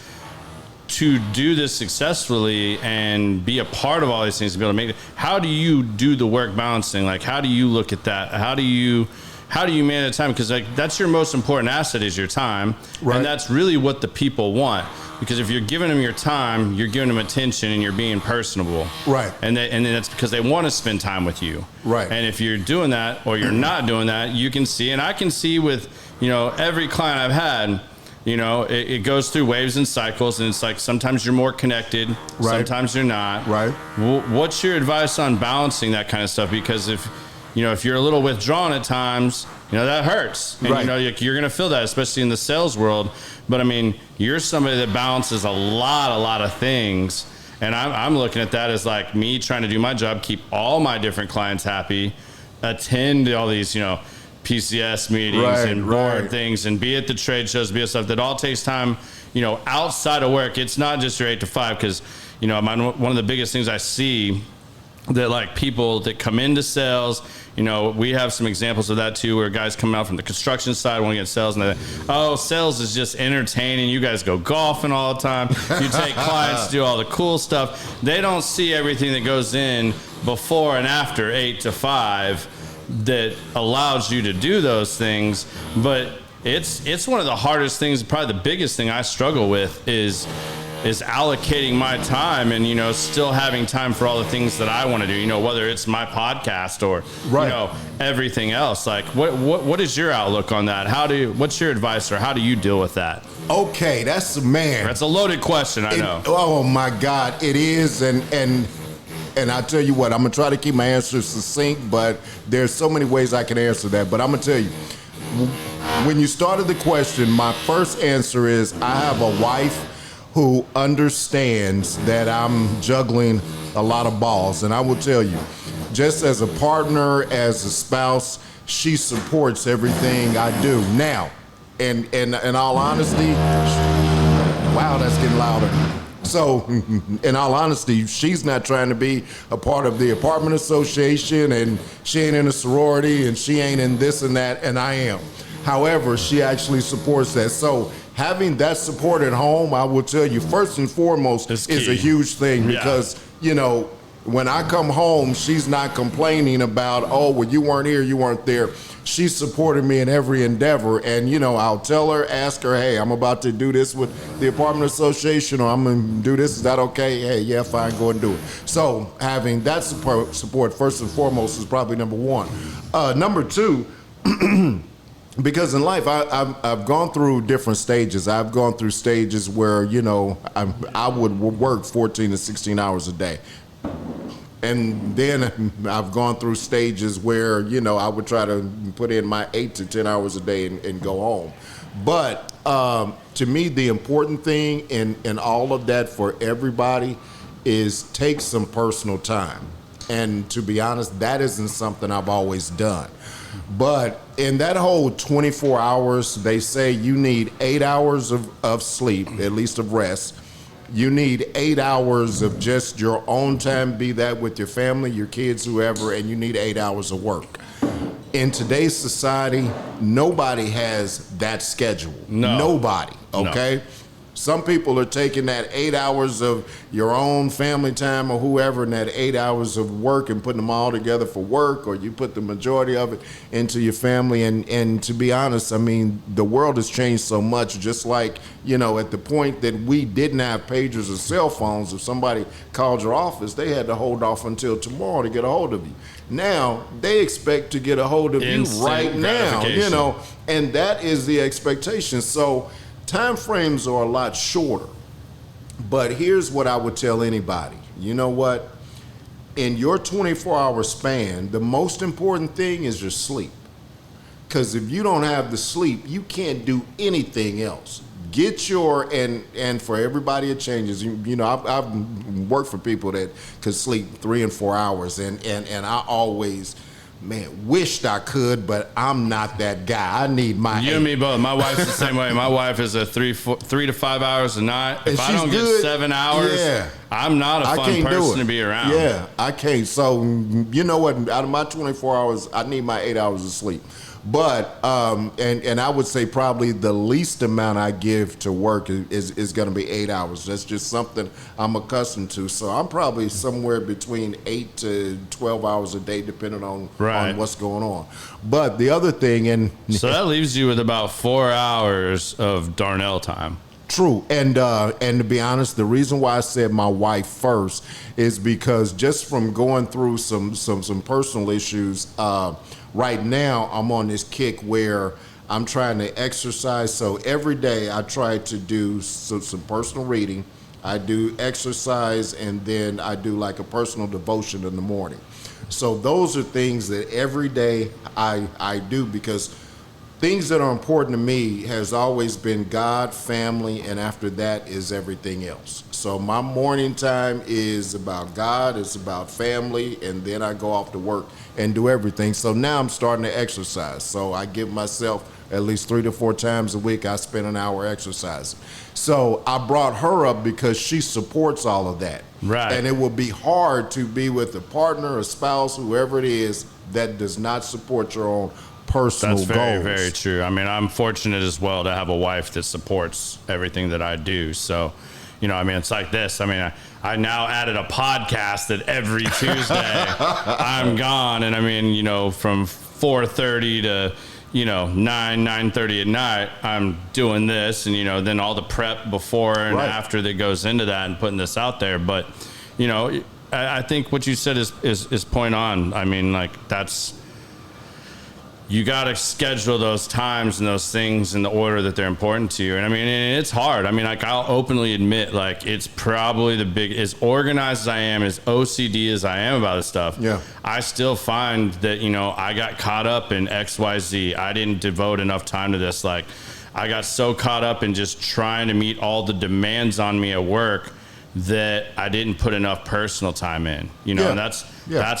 to do this successfully and be a part of all these things to be able to make it. How do you do the work balancing? Like, how do you look at that? How do you manage the time? Because like that's your most important asset is your time, right. And that's really what the people want. Because if you're giving them your time, you're giving them attention, and you're being personable, right? And then that's because they want to spend time with you, right? And if you're doing that or you're not doing that, you can see, and I can see with every client I've had. It goes through waves and cycles, and it's like sometimes you're more connected, right. Sometimes you're not. Right. What's your advice on balancing that kind of stuff? Because if you're a little withdrawn at times, that hurts. And, right. You're going to feel that, especially in the sales world. But, I mean, you're somebody that balances a lot of things. And I'm looking at that as like me trying to do my job, keep all my different clients happy, attend all these, PCS meetings and board things, and be at the trade shows, be at stuff that all takes time, outside of work. It's not just your 8 to 5, because, one of the biggest things I see that like people that come into sales, we have some examples of that too, where guys come out from the construction side want to get sales, and they're sales is just entertaining. You guys go golfing all the time. You take clients to do all the cool stuff. They don't see everything that goes in before and after 8 to 5 that allows you to do those things. But it's one of the hardest things, probably the biggest thing I struggle with is allocating my time and still having time for all the things that I want to do, whether it's my podcast or everything else. Like what is your outlook on that? What's your advice, or how do you deal with that? Okay, that's a loaded question, I know. Oh my God, it is. And I tell you what, I'm going to try to keep my answers succinct, but there's so many ways I can answer that. But I'm going to tell you, when you started the question, my first answer is I have a wife who understands that I'm juggling a lot of balls. And I will tell you, just as a partner, as a spouse, she supports everything I do. Now, and in all honesty, wow, that's getting louder. So, in all honesty, she's not trying to be a part of the apartment association, and she ain't in a sorority, and she ain't in this and that, and I am. However, she actually supports that. So, having that support at home, I will tell you, first and foremost, is a huge thing, because, when I come home, she's not complaining about, oh, well, you weren't here, you weren't there. She supported me in every endeavor. And, I'll tell her, ask her, hey, I'm about to do this with the apartment association, or I'm going to do this. Is that okay? Hey, yeah, fine, go and do it. So having that support first and foremost is probably number one. Number two, because in life, I've gone through different stages. I've gone through stages where, I would work 14 to 16 hours a day. And then I've gone through stages where, I would try to put in my 8 to 10 hours a day and go home. But to me, the important thing in all of that for everybody is take some personal time. And to be honest, that isn't something I've always done. But in that whole 24 hours, they say you need 8 hours of sleep, at least of rest. You need 8 hours of just your own time, be that with your family, your kids, whoever, and you need 8 hours of work. In today's society, nobody has that schedule. No. Nobody, okay? No. Some people are taking that 8 hours of your own family time or whoever, and that 8 hours of work, and putting them all together for work, or you put the majority of it into your family. And to be honest, I mean, the world has changed so much. Just like, at the point that we didn't have pagers or cell phones, if somebody called your office, they had to hold off until tomorrow to get a hold of you. Now, they expect to get a hold of you right now, and that is the expectation. So, time frames are a lot shorter, but here's what I would tell anybody. You know what? In your 24-hour span, the most important thing is your sleep. Because if you don't have the sleep, you can't do anything else. Get your, and for everybody it changes. I've worked for people that could sleep 3 and 4 hours, and I always, wished I could, but I'm not that guy. I need my You 8. and me both. My wife's the same way. My wife is a 3 to 5 hours a night. If I don't get 7 hours, I'm not a fun person to be around. Yeah, I can't. So, you know what? Out of my 24 hours, I need my 8 hours of sleep. But, and I would say probably the least amount I give to work is going to be 8 hours. That's just something I'm accustomed to. So I'm probably somewhere between 8 to 12 hours a day, depending on what's going on. But the other thing, and so that leaves you with about 4 hours of Darnell time. True, and to be honest, the reason why I said my wife first is because just from going through some personal issues, right now I'm on this kick where I'm trying to exercise. So every day I try to do some personal reading, I do exercise, and then I do like a personal devotion in the morning. So those are things that every day I do, because things that are important to me has always been God, family, and after that is everything else. So my morning time is about God, it's about family, and then I go off to work and do everything. So now I'm starting to exercise. So I give myself at least 3 to 4 times a week, I spend an hour exercising. So I brought her up because she supports all of that. Right. And it will be hard to be with a partner, a spouse, whoever it is, that does not support your own personal goals. That's very, very true. I mean, I'm fortunate as well to have a wife that supports everything that I do. So, you know, I mean, it's like this. I mean, I now added a podcast that every Tuesday I'm gone. And I mean, you know, from 4:30 to, you know, 9:30 at night, I'm doing this. And, you know, then all the prep before and after that goes into that and putting this out there. But, you know, I think what you said is point on. I mean, like, you got to schedule those times and those things in the order that they're important to you. And I mean, it's hard. I mean, like, I'll openly admit, like, it's probably as organized as I am, as OCD as I am about this stuff. Yeah. I still find that, you know, I got caught up in XYZ. I didn't devote enough time to this. Like, I got so caught up in just trying to meet all the demands on me at work that I didn't put enough personal time in, you know, and that's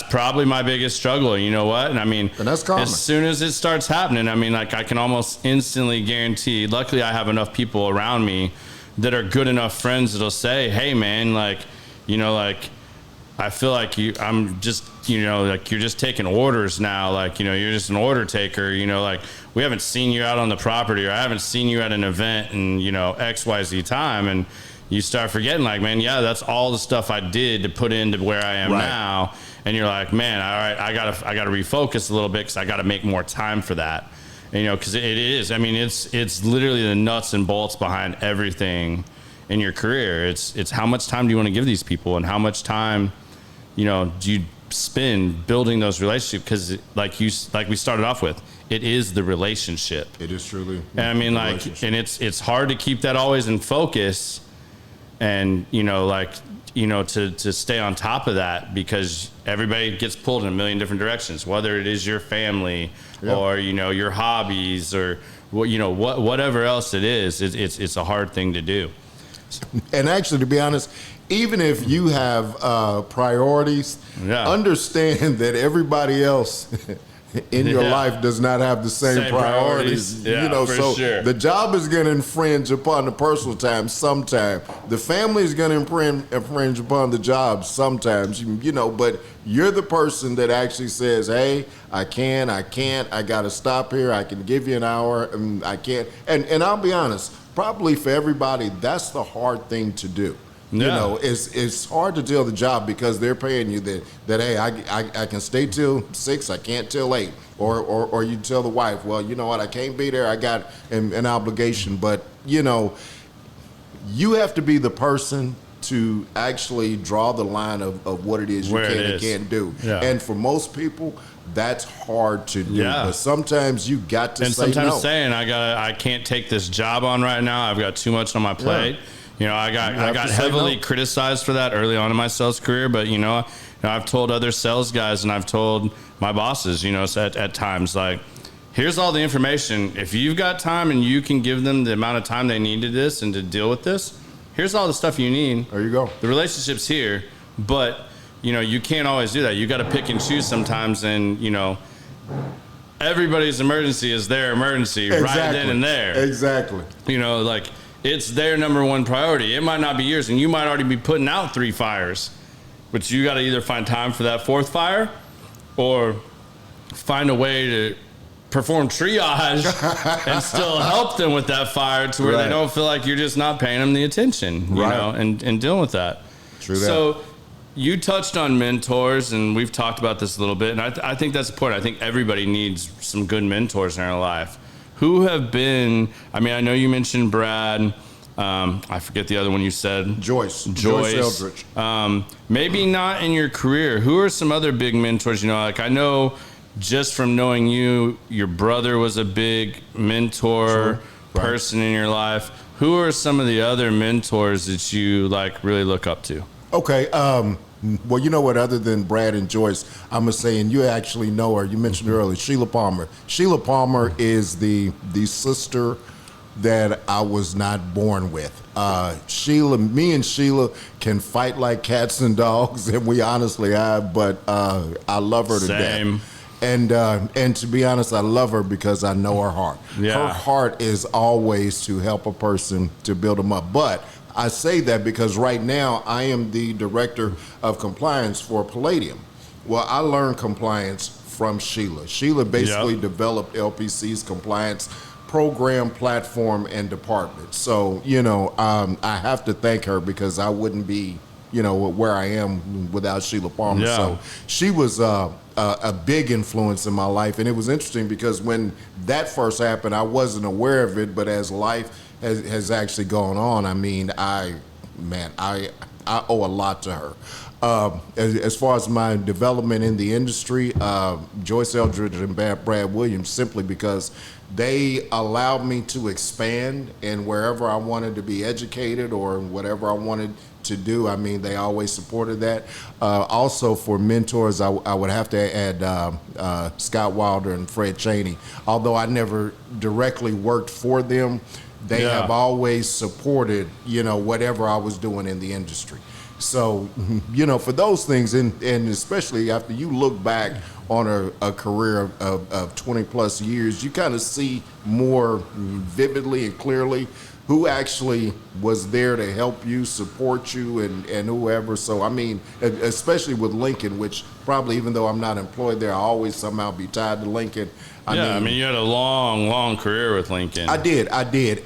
probably my biggest struggle. You know what? And I mean, and that's common. As soon as it starts happening, I mean, like, I can almost instantly guarantee, luckily I have enough people around me that are good enough friends that'll say, hey man, like, you know, like, I feel like I'm just, you know, like, you're just taking orders now. Like, you know, you're just an order taker, you know, like, we haven't seen you out on the property, or I haven't seen you at an event in, you know, XYZ time. And you start forgetting, like, man, yeah, that's all the stuff I did to put into where I am now. And you're like, man, all right, I gotta refocus a little bit, because I gotta make more time for that. And, you know, because it is. I mean, it's literally the nuts and bolts behind everything in your career. It's how much time do you want to give these people, and how much time, you know, do you spend building those relationships? Because like we started off with, it is the relationship. It is truly. And I mean, like, and it's hard to keep that always in focus. And, you know, like, you know, to stay on top of that, because everybody gets pulled in a million different directions, whether it is your family or, you know, your hobbies, or, you know, whatever else it is, it's a hard thing to do. And actually, to be honest, even if you have priorities, understand that everybody else in your life does not have the same priorities. You know, so the job is going to infringe upon the personal time sometime. The family is going to infringe upon the job sometimes, you know, but you're the person that actually says, hey, I can't, I got to stop here. I can give you an hour, and I can't. And I'll be honest, probably for everybody, that's the hard thing to do. You know, it's hard to tell the job, because they're paying you that hey, I can stay till 6, I can't till 8, or you tell the wife, well, you know what, I can't be there, I got an obligation. But, you know, you have to be the person to actually draw the line of what it is you can and can't do. And for most people, that's hard to do. But sometimes you got to say no. And sometimes saying, I can't take this job on right now, I've got too much on my plate. You know, I got heavily criticized for that early on in my sales career, but, you know, I've told other sales guys, and I've told my bosses, you know, at times, like, here's all the information. If you've got time and you can give them the amount of time they need to this and to deal with this, here's all the stuff you need. There you go. The relationship's here, but, you know, you can't always do that. You got to pick and choose sometimes, and, you know, everybody's emergency is their emergency right then and there. Exactly. You know, like, it's their number one priority. It might not be yours, and you might already be putting out 3 fires, but you got to either find time for that 4th fire or find a way to perform triage and still help them with that fire to where they don't feel like you're just not paying them the attention, you know, and dealing with that. True that. So you touched on mentors, and we've talked about this a little bit, and I think that's important. I think everybody needs some good mentors in their life. Who have been, I mean, I know you mentioned Brad. I forget the other one you said. Joyce Eldridge. Maybe not in your career. Who are some other big mentors? You know, like I know just from knowing you, your brother was a big mentor person in your life. Who are some of the other mentors that you like really look up to? Okay. Well, you know what? Other than Brad and Joyce, I'm gonna say, and you actually know her. You mentioned her earlier, Sheila Palmer. Sheila Palmer is the sister that I was not born with. Me and Sheila can fight like cats and dogs, and we honestly have. But I love her to death. And to be honest, I love her because I know her heart. Her heart is always to help a person, to build them up. But I say that because right now I am the director of compliance for Palladium. Well, I learned compliance from Sheila. Sheila basically developed LPC's compliance program, platform, and department. So, you know, I have to thank her because I wouldn't be, you know, where I am without Sheila Palmer. So she was a big influence in my life. And it was interesting because when that first happened, I wasn't aware of it, but as life has actually gone on, I mean, I owe a lot to her. As far as my development in the industry, Joyce Eldridge and Brad Williams, simply because they allowed me to expand, and wherever I wanted to be educated or whatever I wanted to do, I mean, they always supported that. Also for mentors, I would have to add Scott Wilder and Fred Chaney. Although I never directly worked for them, they have always supported, you know, whatever I was doing in the industry. So, you know, for those things, and especially after you look back on a career of 20 plus years, you kind of see more vividly and clearly who actually was there to help you, support you, and whoever. So, I mean, especially with Lincoln, which probably, even though I'm not employed there, I always somehow be tied to Lincoln. I mean, you had a long career with Lincoln. I did,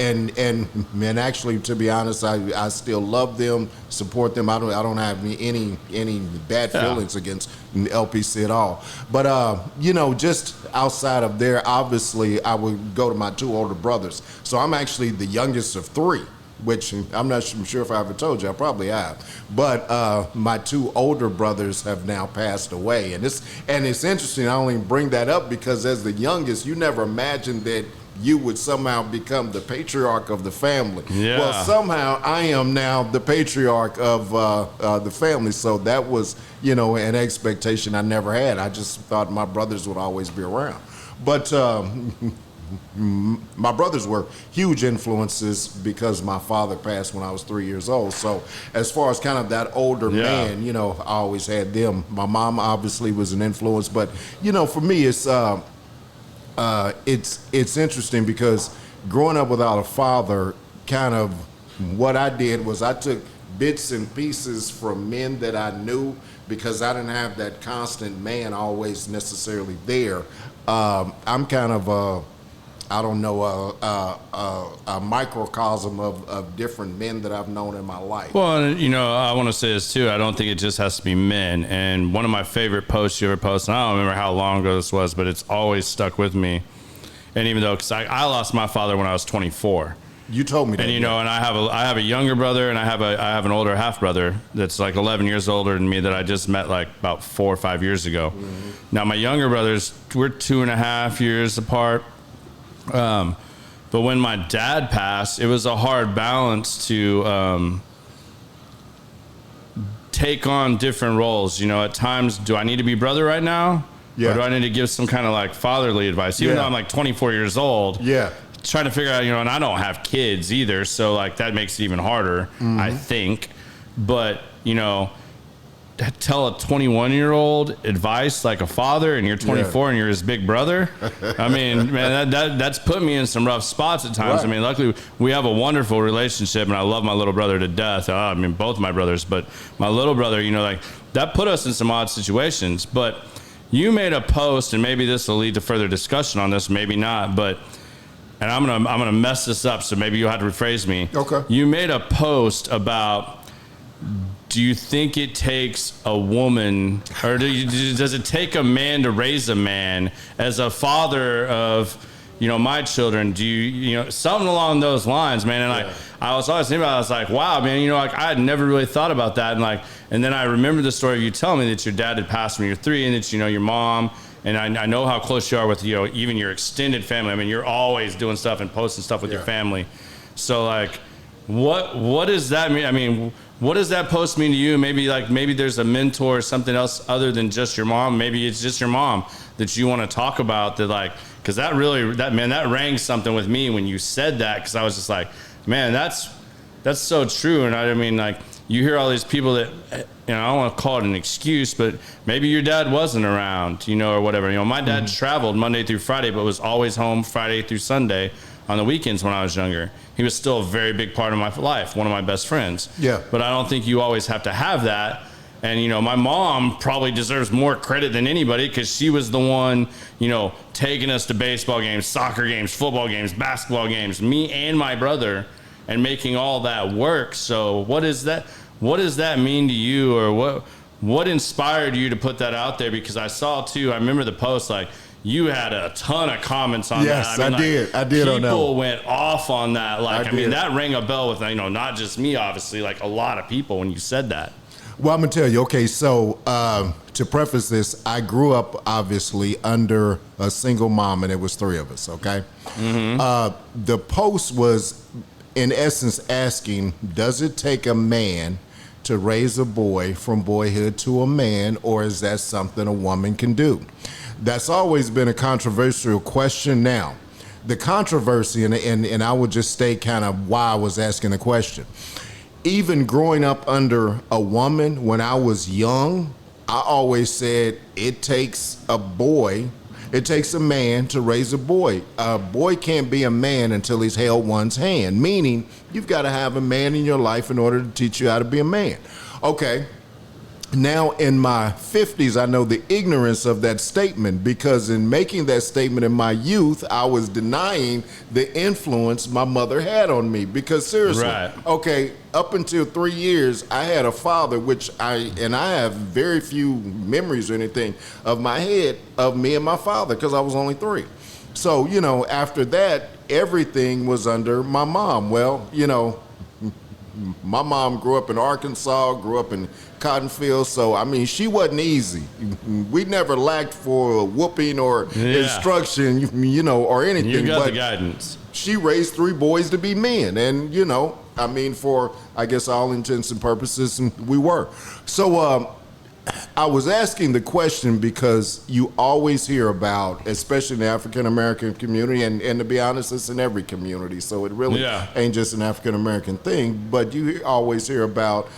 and actually, to be honest, I still love them, support them. I don't have any bad feelings against LPC at all. But you know, just outside of there, obviously, I would go to my 2 older brothers. So I'm actually the youngest of 3. Which I'm not sure if I ever told you. I probably have. But my 2 older brothers have now passed away. And it's interesting. I only bring that up because as the youngest, you never imagined that you would somehow become the patriarch of the family. Yeah. Well, somehow I am now the patriarch of the family. So that was, you know, an expectation I never had. I just thought my brothers would always be around. But my brothers were huge influences because my father passed when I was 3 years old. So as far as kind of that older man, you know, I always had them. My mom obviously was an influence, but you know, for me, it's interesting because growing up without a father, kind of what I did was I took bits and pieces from men that I knew because I didn't have that constant man always necessarily there. I'm kind of a microcosm of different men that I've known in my life. Well, you know, I want to say this too. I don't think it just has to be men. And one of my favorite posts you ever posted, I don't remember how long ago this was, but it's always stuck with me. And even though, because I lost my father when I was 24. You told me that. And you know, and I have a younger brother, and I have an older half brother that's like 11 years older than me that I just met like about 4 or 5 years ago. Mm-hmm. Now my younger brothers, we're 2.5 years apart. But when my dad passed, it was a hard balance to take on different roles. You know, at times, do I need to be brother right now? Yeah. Or do I need to give some kind of like fatherly advice? Even though I'm like 24 years old. Yeah. Trying to figure out, you know, and I don't have kids either. So like that makes it even harder, I think. But, you know, tell a 21-year-old advice like a father, and you're 24 and you're his big brother. I mean, man, that's put me in some rough spots at times. Right. I mean, luckily we have a wonderful relationship, and I love my little brother to death. I mean, both my brothers, but my little brother, you know, like that put us in some odd situations. But you made a post, and maybe this will lead to further discussion on this, maybe not, but. And I'm gonna mess this up, so maybe you'll have to rephrase me. Okay. You made a post about, do you think it takes a woman, or does it take a man to raise a man? As a father of, you know, my children, do you know, something along those lines, man? And like, I was always thinking about it, I was like, wow, man, you know, like I had never really thought about that. And then I remember the story of you telling me that your dad had passed when you were 3, and that, you know, your mom. And I know how close you are with, you know, even your extended family. I mean, you're always doing stuff and posting stuff with your family. So, like, what does that mean? I mean, what does that post mean to you? Maybe there's a mentor or something else other than just your mom. Maybe it's just your mom that you want to talk about that, like, because that rang something with me when you said that, because I was just like, man, that's so true. And I mean, like, you hear all these people that, you know, I don't want to call it an excuse, but maybe your dad wasn't around, you know, or whatever. You know, my dad traveled Monday through Friday, but was always home Friday through Sunday on the weekends when I was younger. He was still a very big part of my life, one of my best friends. Yeah. But I don't think you always have to have that. And, you know, my mom probably deserves more credit than anybody, because she was the one, you know, taking us to baseball games, soccer games, football games, basketball games, me and my brother, and making all that work. So what does that mean to you, or what inspired you to put that out there? Because I saw too, I remember the post, like you had a ton of comments on that. Yes, I did on that. People went off on that. Like, I mean, that rang a bell with, you know, not just me, obviously, like a lot of people when you said that. Well, I'm gonna tell you. Okay, so to preface this, I grew up obviously under a single mom, and it was 3 of us. Okay, the post was, in essence, asking, does it take a man to raise a boy from boyhood to a man, or is that something a woman can do? That's always been a controversial question. Now, the controversy, and I would just state kind of why I was asking the question. Even growing up under a woman when I was young, I always said it takes a man to raise a boy. A boy can't be a man until he's held one's hand, meaning you've got to have a man in your life in order to teach you how to be a man. Okay. Now, in my 50s, I know the ignorance of that statement, because in making that statement in my youth, I was denying the influence my mother had on me. Because seriously, okay, up until 3 years, I had a father, which I have very few memories or anything of my head of me and my father, because I was only 3. So, you know, after that, everything was under my mom. Well, you know, my mom grew up in Arkansas, grew up in cotton fields, so I mean, she wasn't easy. We never lacked for whooping or instruction, you know, or anything. You got the guidance. She raised 3 boys to be men, and you know, I mean, for I guess all intents and purposes, we were. So I was asking the question because you always hear about, especially in the African American community, and to be honest, it's in every community, so it really ain't just an African American thing, but you always hear about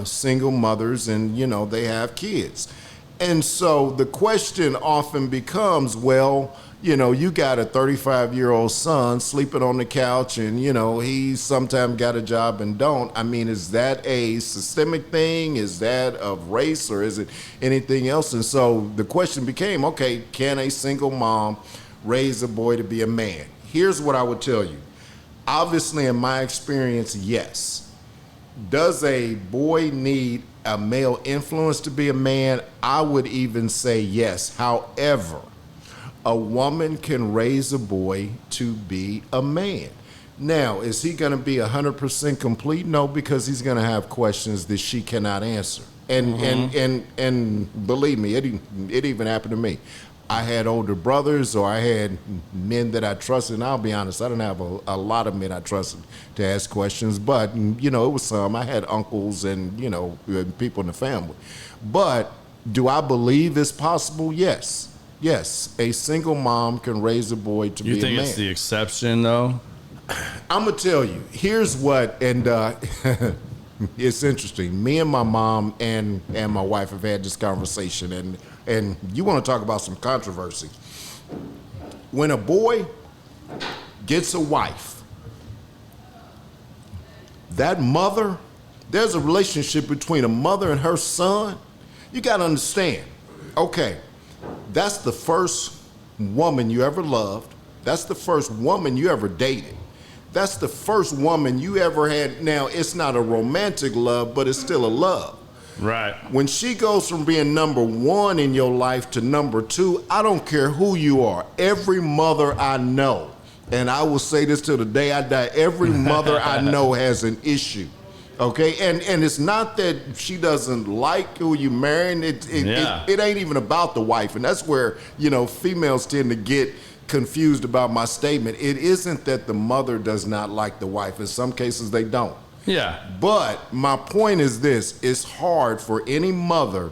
single mothers, and you know, they have kids. And so the question often becomes, well, you know, you got a 35-year-old son sleeping on the couch, and you know, he sometimes got a job and don't. I mean, is that a systemic thing? Is that of race, or is it anything else? And so the question became, okay, can a single mom raise a boy to be a man? Here's what I would tell you. Obviously, in my experience, yes. Does a boy need a male influence to be a man? I would even say yes. However, a woman can raise a boy to be a man. Now, is he going to be 100% complete? No, because he's going to have questions that she cannot answer. And believe me, it even happened to me. I had older brothers, or I had men that I trusted, and I'll be honest, I didn't have a lot of men I trusted to ask questions, but, you know, it was some. I had uncles and, you know, people in the family. But do I believe it's possible? Yes. Yes, a single mom can raise a boy to be a man. You think it's the exception, though? I'm going to tell you, here's what, and it's interesting. Me and my mom and my wife have had this conversation, and you want to talk about some controversy. When a boy gets a wife, that mother, there's a relationship between a mother and her son. You got to understand, okay, that's the first woman you ever loved. That's the first woman you ever dated. That's the first woman you ever had. Now, it's not a romantic love, but it's still a love. Right. When she goes from being number one in your life to number two, I don't care who you are. Every mother I know, and I will say this till the day I die, every mother I know has an issue. Okay, and it's not that she doesn't like who you marrying. It ain't even about the wife, and that's where females tend to get confused about my statement. It isn't that the mother does not like the wife. In some cases, they don't. Yeah. But my point is this: it's hard for any mother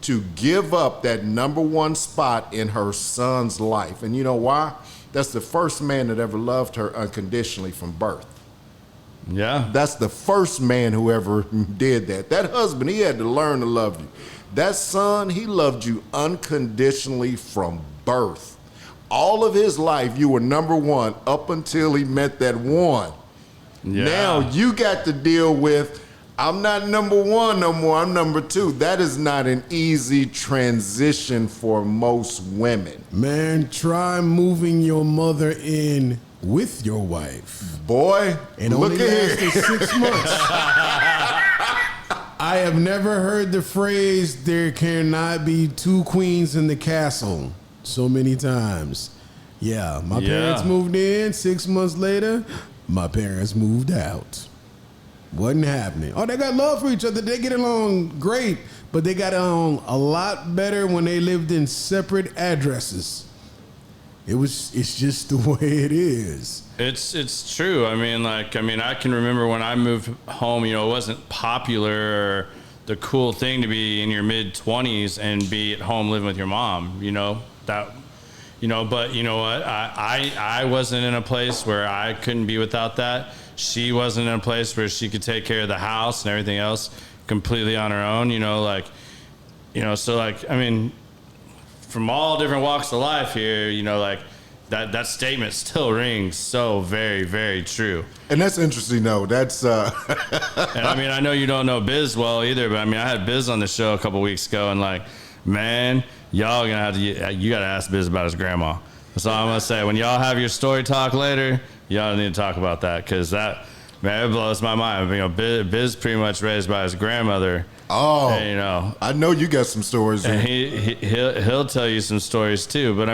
to give up that number one spot in her son's life, and you know why? That's the first man that ever loved her unconditionally from birth. Yeah. That's the first man who ever did that. That husband, he had to learn to love you. That son, he loved you unconditionally from birth. All of his life, you were number one up until he met that one. Yeah. Now you got to deal with, I'm not number one no more, I'm number two. That is not an easy transition for most women. Man, try moving your mother in with your wife. Boy, and look only at lasted 6 months. I have never heard the phrase, there cannot be two queens in the castle, so many times. Yeah, my parents moved in. 6 months later, my parents moved out. Wasn't happening. Oh, they got love for each other. They get along great, but they got along a lot better when they lived in separate addresses. It's just the way it is. It's true. I mean, I can remember when I moved home, it wasn't popular or the cool thing to be in your mid-20s and be at home living with your mom, but you know what? I wasn't in a place where I couldn't be without that. She wasn't in a place where she could take care of the house and everything else completely on her own, from all different walks of life here, that statement still rings so very, very true. And that's interesting, though. That's and I know you don't know Biz well either, but I had Biz on the show a couple weeks ago, and man, y'all gonna have to, you gotta ask Biz about his grandma. That's all I'm gonna say. When y'all have your story talk later, y'all need to talk about that, because that, man, it blows my mind. Biz pretty much raised by his grandmother. Oh, and, I know you got some stories. And he'll tell you some stories too. But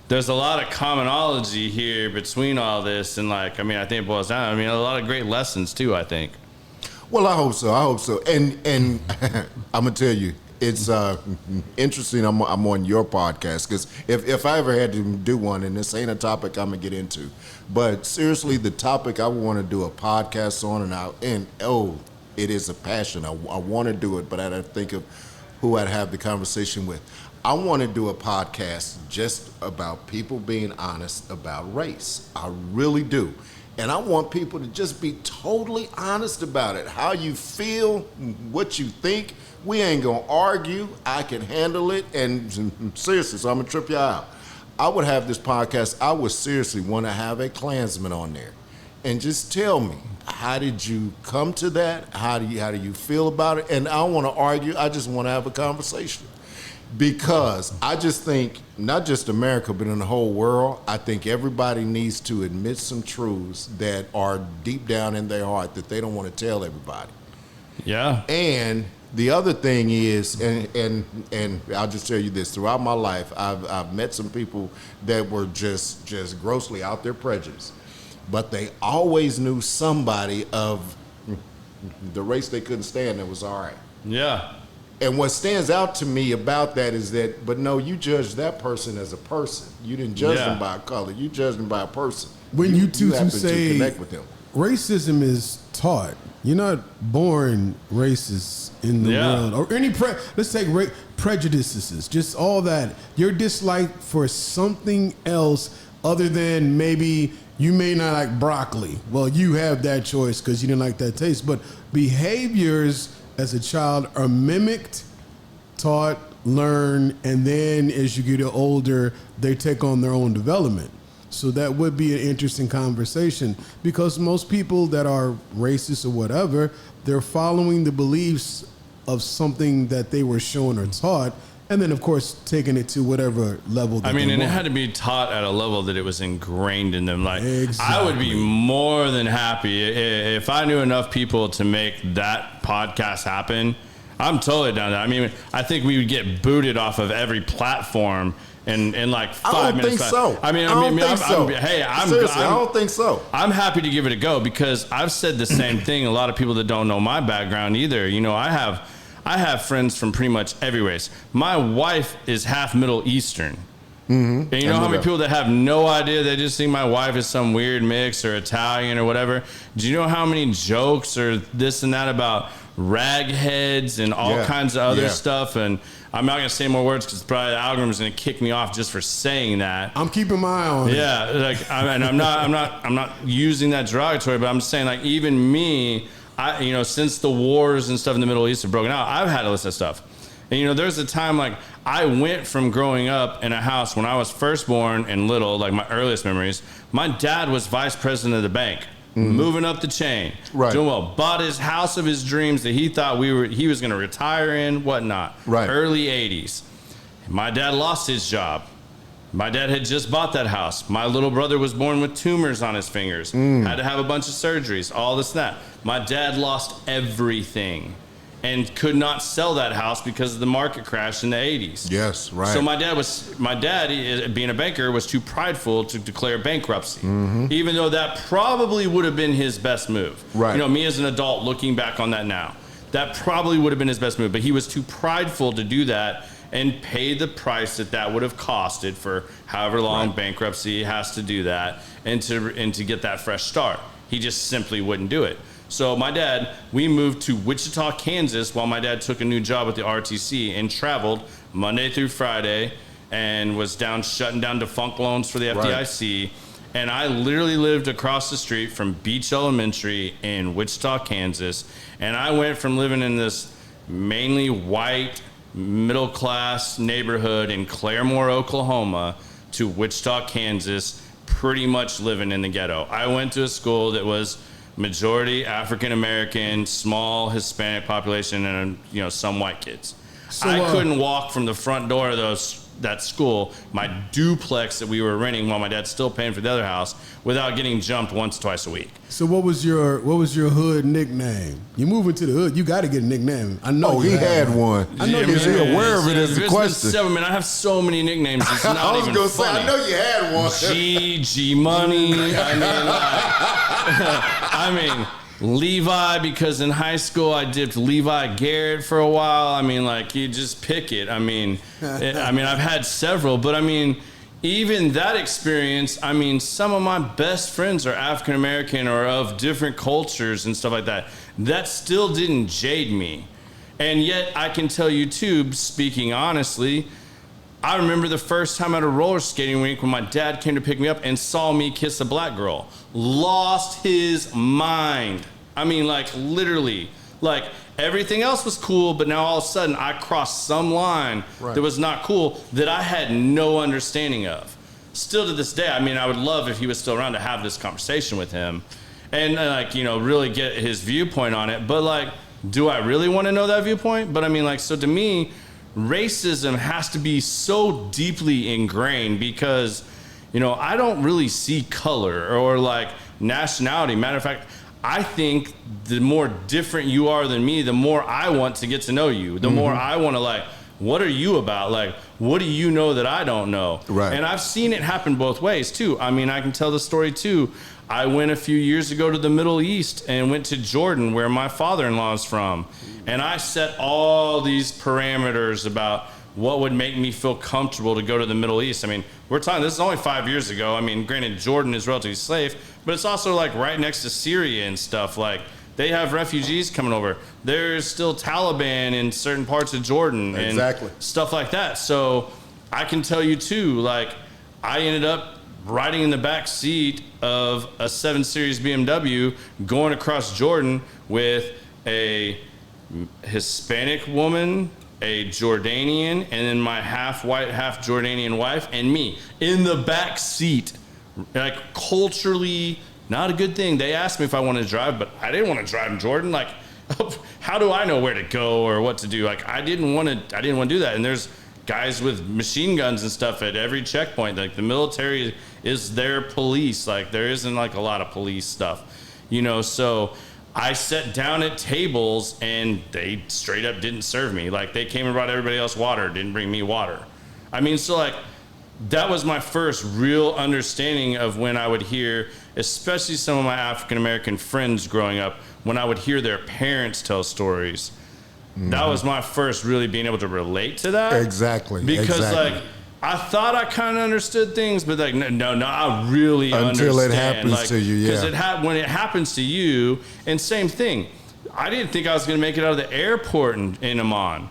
there's a lot of commonology here between all this, and I think it boils down. A lot of great lessons too, I think. Well, I hope so. And I'm gonna tell you, it's interesting. I'm on your podcast, because if I ever had to do one, and this ain't a topic I'm gonna get into, but seriously, the topic I want to do a podcast on, it is a passion. I want to do it, but I had to think of who I'd have the conversation with. I want to do a podcast just about people being honest about race. I really do. And I want people to just be totally honest about it. How you feel, what you think. We ain't going to argue. I can handle it. And seriously, so I'm going to trip you out. I would have this podcast. I would seriously want to have a Klansman on there. And just tell me, how did you come to that? How do you feel about it? And I don't want to argue. I just want to have a conversation. Because I just think, not just America, but in the whole world, I think everybody needs to admit some truths that are deep down in their heart that they don't want to tell everybody. Yeah. And the other thing is, and I'll just tell you this, throughout my life, I've met some people that were just grossly out there prejudiced. But they always knew somebody of the race they couldn't stand that was all right. Yeah. And what stands out to me about that is that, but no, you judge that person as a person. You didn't judge them by a color. You judged them by a person. When you happen to connect with them. Racism is taught. You're not born racist in the world. Or any let's take prejudices, just all that. Your dislike for something else other than maybe you may not like broccoli. Well, you have that choice because you didn't like that taste. But behaviors as a child are mimicked, taught, learned, and then as you get older, they take on their own development. So that would be an interesting conversation because most people that are racist or whatever, they're following the beliefs of something that they were shown or taught, and then, of course, taking it to whatever level that it had to be taught at a level that it was ingrained in them. Like, exactly. I would be more than happy if I knew enough people to make that podcast happen. I'm totally down there. I mean, I think we would get booted off of every platform in like 5 minutes. I don't think so. I don't think so. I'm happy to give it a go because I've said the same thing. A lot of people that don't know my background either. You know, I have friends from pretty much every race. My wife is half Middle Eastern. Mm-hmm. And you know how many people that have no idea, they just think my wife is some weird mix or Italian or whatever. Do you know how many jokes or this and that about ragheads and all kinds of other stuff? And I'm not going to say more words because probably the algorithm is going to kick me off just for saying that. I'm keeping my eye on it. Yeah, like I'm not using that derogatory, but I'm just saying, like, even me, since the wars and stuff in the Middle East have broken out, I've had to listen to stuff. And, there's a time, like, I went from growing up in a house when I was first born and little, like my earliest memories, my dad was vice president of the bank, moving up the chain, doing well, bought his house of his dreams that he thought he was going to retire in, whatnot, early 80s. My dad lost his job. My dad had just bought that house. My little brother was born with tumors on his fingers, had to have a bunch of surgeries, all this and that. My dad lost everything and could not sell that house because of the market crash in the 80s. Yes, right. So my dad, being a banker, was too prideful to declare bankruptcy, even though that probably would have been his best move. Right. Me as an adult looking back on that now, that probably would have been his best move, but he was too prideful to do that and pay the price that would have costed for however long bankruptcy has to do that and to get that fresh start. He just simply wouldn't do it. So my dad, we moved to Wichita, Kansas while my dad took a new job at the RTC and traveled Monday through Friday and was shutting down defunct loans for the FDIC. Right. And I literally lived across the street from Beach Elementary in Wichita, Kansas. And I went from living in this mainly white, middle-class neighborhood in Claremore, Oklahoma, to Wichita, Kansas, pretty much living in the ghetto. I went to a school that was majority African American, small Hispanic population, and some white kids. So, I couldn't walk from the front door of that school, my duplex that we were renting while my dad's still paying for the other house, without getting jumped once, twice a week. So what was your hood nickname? You moving to the hood, you got to get a nickname. I know he had one. I know is he aware of it as a question? I have so many nicknames. It's not I was even gonna funny. say, I know you had one. G Money. Levi, because in high school I dipped Levi Garrett for a while. You just pick it. I've had several, but even that experience, some of my best friends are African American or of different cultures and stuff like that. That still didn't jade me. And yet I can tell you too, speaking honestly, I remember the first time at a roller skating rink when my dad came to pick me up and saw me kiss a black girl. Lost his mind. Literally. Everything else was cool, but now all of a sudden I crossed some line that was not cool that I had no understanding of. Still to this day, I would love if he was still around to have this conversation with him and really get his viewpoint on it. But do I really want to know that viewpoint? But so to me, racism has to be so deeply ingrained because, I don't really see color or nationality. Matter of fact, I think the more different you are than me, the more I want to get to know you. The more I want to what are you about? What do you know that I don't know? Right. And I've seen it happen both ways too. I can tell the story too. I went a few years ago to the Middle East and went to Jordan where my father-in-law is from. And I set all these parameters about what would make me feel comfortable to go to the Middle East. We're talking, this is only 5 years ago. Granted, Jordan is relatively safe, but it's also right next to Syria and stuff. They have refugees coming over. There's still Taliban in certain parts of Jordan and stuff like that. So I can tell you too, I ended up riding in the back seat of a 7 Series BMW going across Jordan with a Hispanic woman, a Jordanian, and then my half white, half Jordanian wife, and me in the back seat. Like, culturally, not a good thing. They asked me if I wanted to drive, but I didn't want to drive in Jordan. Like, how do I know where to go or what to do? Like, I didn't want to do that. And there's guys with machine guns and stuff at every checkpoint. Like, the military is their police. Like, there isn't like a lot of police stuff, you know. So I sat down at tables and they straight up didn't serve me. Like, they came and brought everybody else water, didn't bring me water. I mean, so like, that was my first real understanding of when I would hear, especially some of my African American friends growing up, when I would hear their parents tell stories. Mm-hmm. That was my first really being able to relate to that. Exactly. Because like, I thought I kind of understood things, but like, no, I really understand. Until it happens like, to you, yeah. Because when it happens to you, and same thing, I didn't think I was going to make it out of the airport in Amman.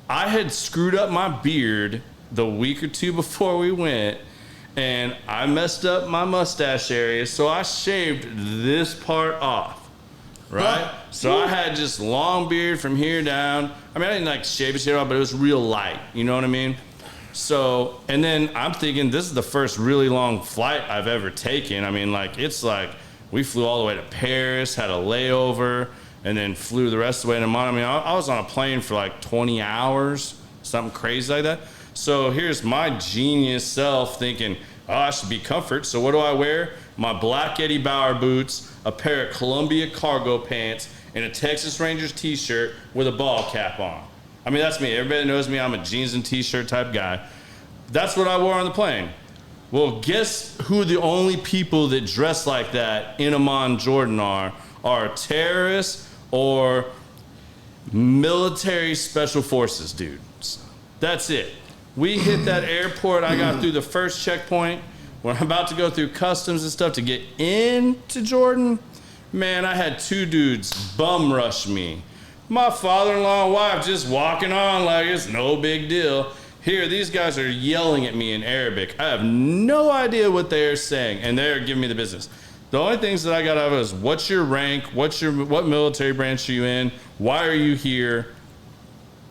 I had screwed up my beard the week or two before we went, and I messed up my mustache area, so I shaved this part off, right? So I had just long beard from here down. I mean, I didn't like shave it off, but it was real light, you know what I mean? So, and then I'm thinking this is the first really long flight I've ever taken. I mean, like, it's like we flew all the way to Paris, had a layover, and then flew the rest of the way to Amman. I mean, I was on a plane for like 20 hours, something crazy like that. So here's my genius self thinking, oh, I should be comfort. So what do I wear? My black Eddie Bauer boots, a pair of Columbia cargo pants, and a Texas Rangers t-shirt with a ball cap on. I mean, that's me. Everybody knows me. I'm a jeans and t-shirt type guy. That's what I wore on the plane. Well, guess who the only people that dress like that in Amman, Jordan are terrorists or military special forces dudes. That's it. We hit that airport. I got through the first checkpoint. When I'm about to go through customs and stuff to get into Jordan, man, I had 2 dudes bum rush me. My father-in-law and wife just walking on like it's no big deal. Here, these guys are yelling at me in Arabic. I have no idea what they're saying, and they're giving me the business. The only things that I got out of it is, what's your rank? What military branch are you in? Why are you here?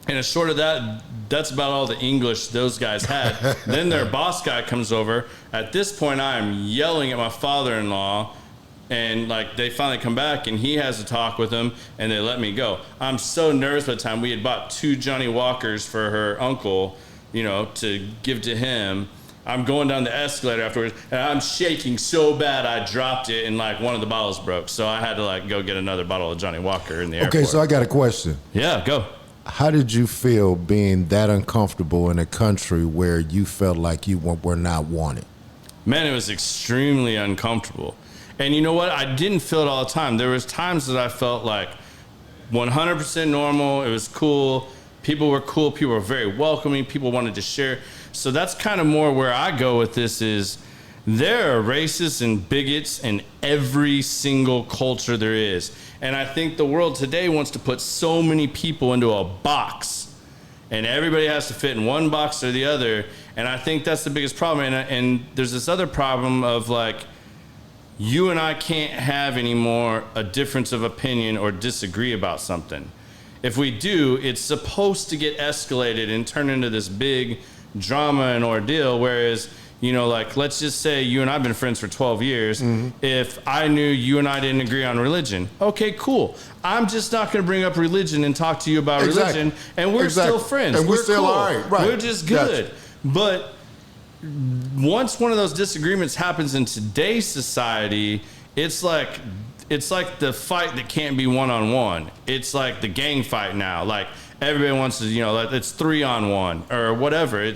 And as short of that, that's about all the English those guys had. Then their boss guy comes over. At this point, I am yelling at my father-in-law, and like, they finally come back, and he has a talk with them, and they let me go. I'm so nervous by the time we had bought 2 Johnny Walkers for her uncle, you know, to give to him. I'm going down the escalator afterwards, and I'm shaking so bad I dropped it, and like one of the bottles broke. So I had to like go get another bottle of Johnny Walker in the airport. Okay, so I got a question. Yeah, go. How did you feel being that uncomfortable in a country where you felt like you were not wanted? Man, it was extremely uncomfortable. And you know what? I didn't feel it all the time. There was times that I felt like 100% normal. It was cool. People were cool. People were very welcoming. People wanted to share. So that's kind of more where I go with this is, there are racists and bigots in every single culture there is. And I think the world today wants to put so many people into a box, and everybody has to fit in one box or the other. And I think that's the biggest problem. And there's this other problem of like, you and I can't have anymore a difference of opinion or disagree about something. If we do, it's supposed to get escalated and turn into this big drama and ordeal. Whereas, you know, like, let's just say you and I have been friends for 12 years. Mm-hmm. If I knew you and I didn't agree on religion, okay, cool. I'm just not going to bring up religion and talk to you about religion. And we're still friends. And we're still cool. all right. We're just good. Gotcha. But once one of those disagreements happens in today's society, it's like the fight that can't be one-on-one. It's like the gang fight now. Like, everybody wants to, you know, like, it's 3-on-1 or whatever.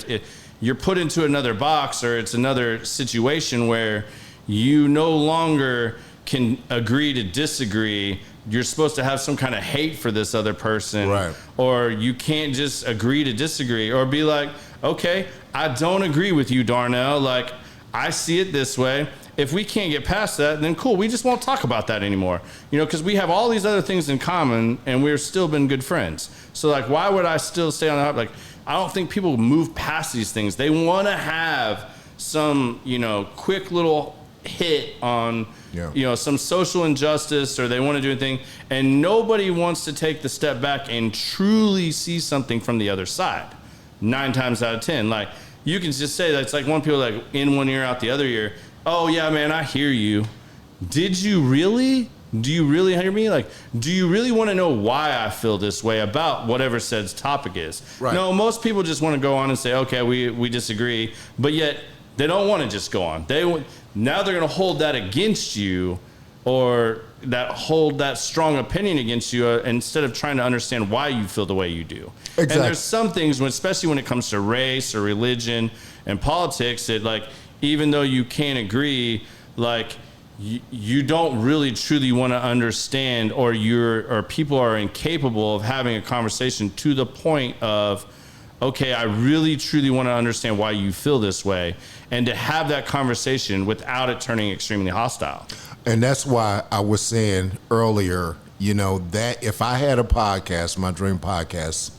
You're put into another box, or it's another situation where you no longer can agree to disagree. You're supposed to have some kind of hate for this other person. Right. Or you can't just agree to disagree, or be like, okay, I don't agree with you, Darnell. Like, I see it this way. If we can't get past that, then cool, we just won't talk about that anymore. You know, because we have all these other things in common, and we're still been good friends. So, like, why would I still stay on the hop? Like, I don't think people move past these things. They want to have some, quick little hit on, some social injustice, or they want to do anything, and nobody wants to take the step back and truly see something from the other side. 9 times out of 10, like, you can just say that it's like one people like in one ear out the other ear. Oh yeah, man, I hear you. Did you really? Do you really hear me? Like, do you really want to know why I feel this way about whatever said topic is? Right. No, most people just want to go on and say, okay, we disagree, but yet they don't want to just go on. Now they're going to hold that against you, or hold that strong opinion against you, instead of trying to understand why you feel the way you do. Exactly. And there's some things, especially when it comes to race or religion and politics, that like, even though you can't agree, like, you don't really truly want to understand, or people are incapable of having a conversation to the point of, okay, I really truly want to understand why you feel this way, and to have that conversation without it turning extremely hostile. And that's why I was saying earlier, that if I had a podcast, my dream podcast,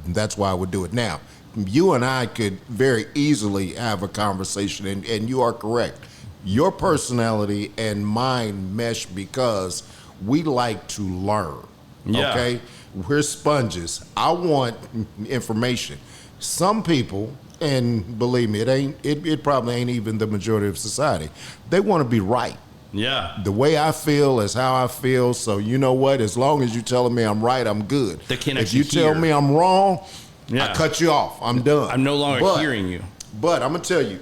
that's why I would do it. Now, you and I could very easily have a conversation, and you are correct. Your personality and mine mesh because we like to learn. Yeah. Okay? We're sponges. I want information. Some people, and believe me, it probably ain't even the majority of society, they want to be right. Yeah. The way I feel is how I feel. So you know what? As long as you're telling me I'm right, I'm good. They can't if you tell me I'm wrong, I cut you off. I'm done. I'm no longer hearing you. But I'm going to tell you,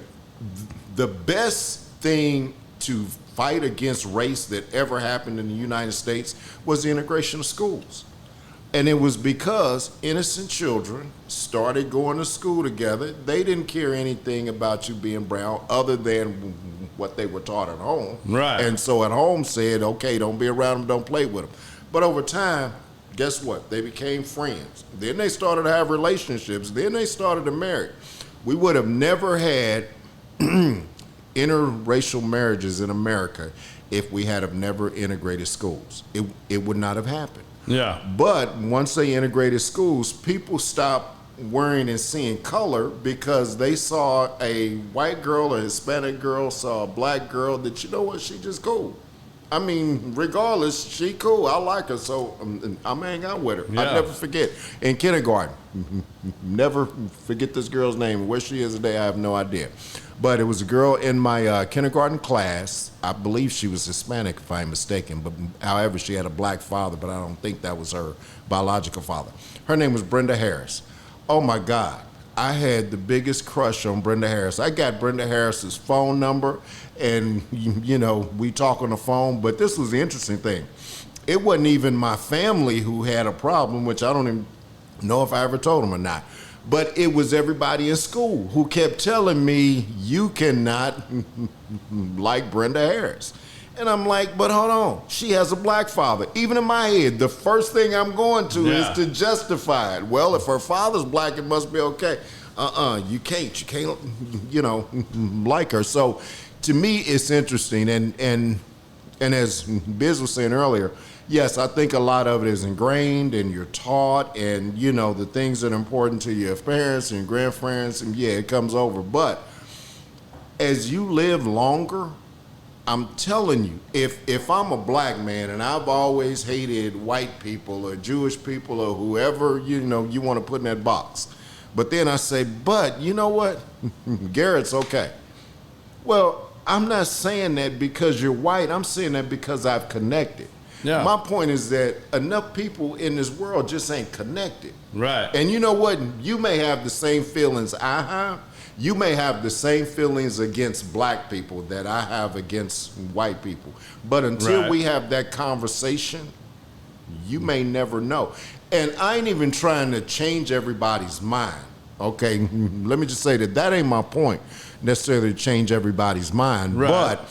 the best thing to fight against race that ever happened in the United States was the integration of schools. And it was because innocent children started going to school together. They didn't care anything about you being brown other than what they were taught at home. Right. And so at home said, okay, don't be around them, don't play with them. But over time, guess what? They became friends. Then they started to have relationships. Then they started to marry. We would have never had interracial marriages in America if we had have never integrated schools. It would not have happened. Yeah. But once they integrated schools, people stopped worrying and seeing color because they saw a white girl, a Hispanic girl, saw a black girl that, she just cool. I mean, regardless, she cool. I like her, so I'm hang out with her. Yeah. I never forget. In kindergarten, never forget this girl's name. Where she is today, I have no idea. But it was a girl in my kindergarten class. I believe she was Hispanic, if I'm mistaken. But however, she had a black father, but I don't think that was her biological father. Her name was Brenda Harris. Oh, my God. I had the biggest crush on Brenda Harris. I got Brenda Harris's phone number, and, we talk on the phone. But this was the interesting thing. It wasn't even my family who had a problem, which I don't even know if I ever told them or not. But it was everybody in school who kept telling me, you cannot like Brenda Harris. And I'm like, but hold on, she has a black father. Even in my head, the first thing I'm going to is to justify it. Well, if her father's black, it must be okay. You can't, like her. So to me, it's interesting. And as Biz was saying earlier, yes, I think a lot of it is ingrained and you're taught, and, the things that are important to your parents and grandparents, and it comes over. But as you live longer, I'm telling you, if I'm a black man and I've always hated white people or Jewish people or whoever, you want to put in that box. But then I say, but you know what? Garrett's okay. Well, I'm not saying that because you're white. I'm saying that because I've connected. Yeah. My point is that enough people in this world just ain't connected. Right. And you know what? You may have the same feelings I have. You may have the same feelings against black people that I have against white people. But until we have that conversation, you may never know. And I ain't even trying to change everybody's mind. Okay, let me just say that ain't my point, necessarily to change everybody's mind. Right. But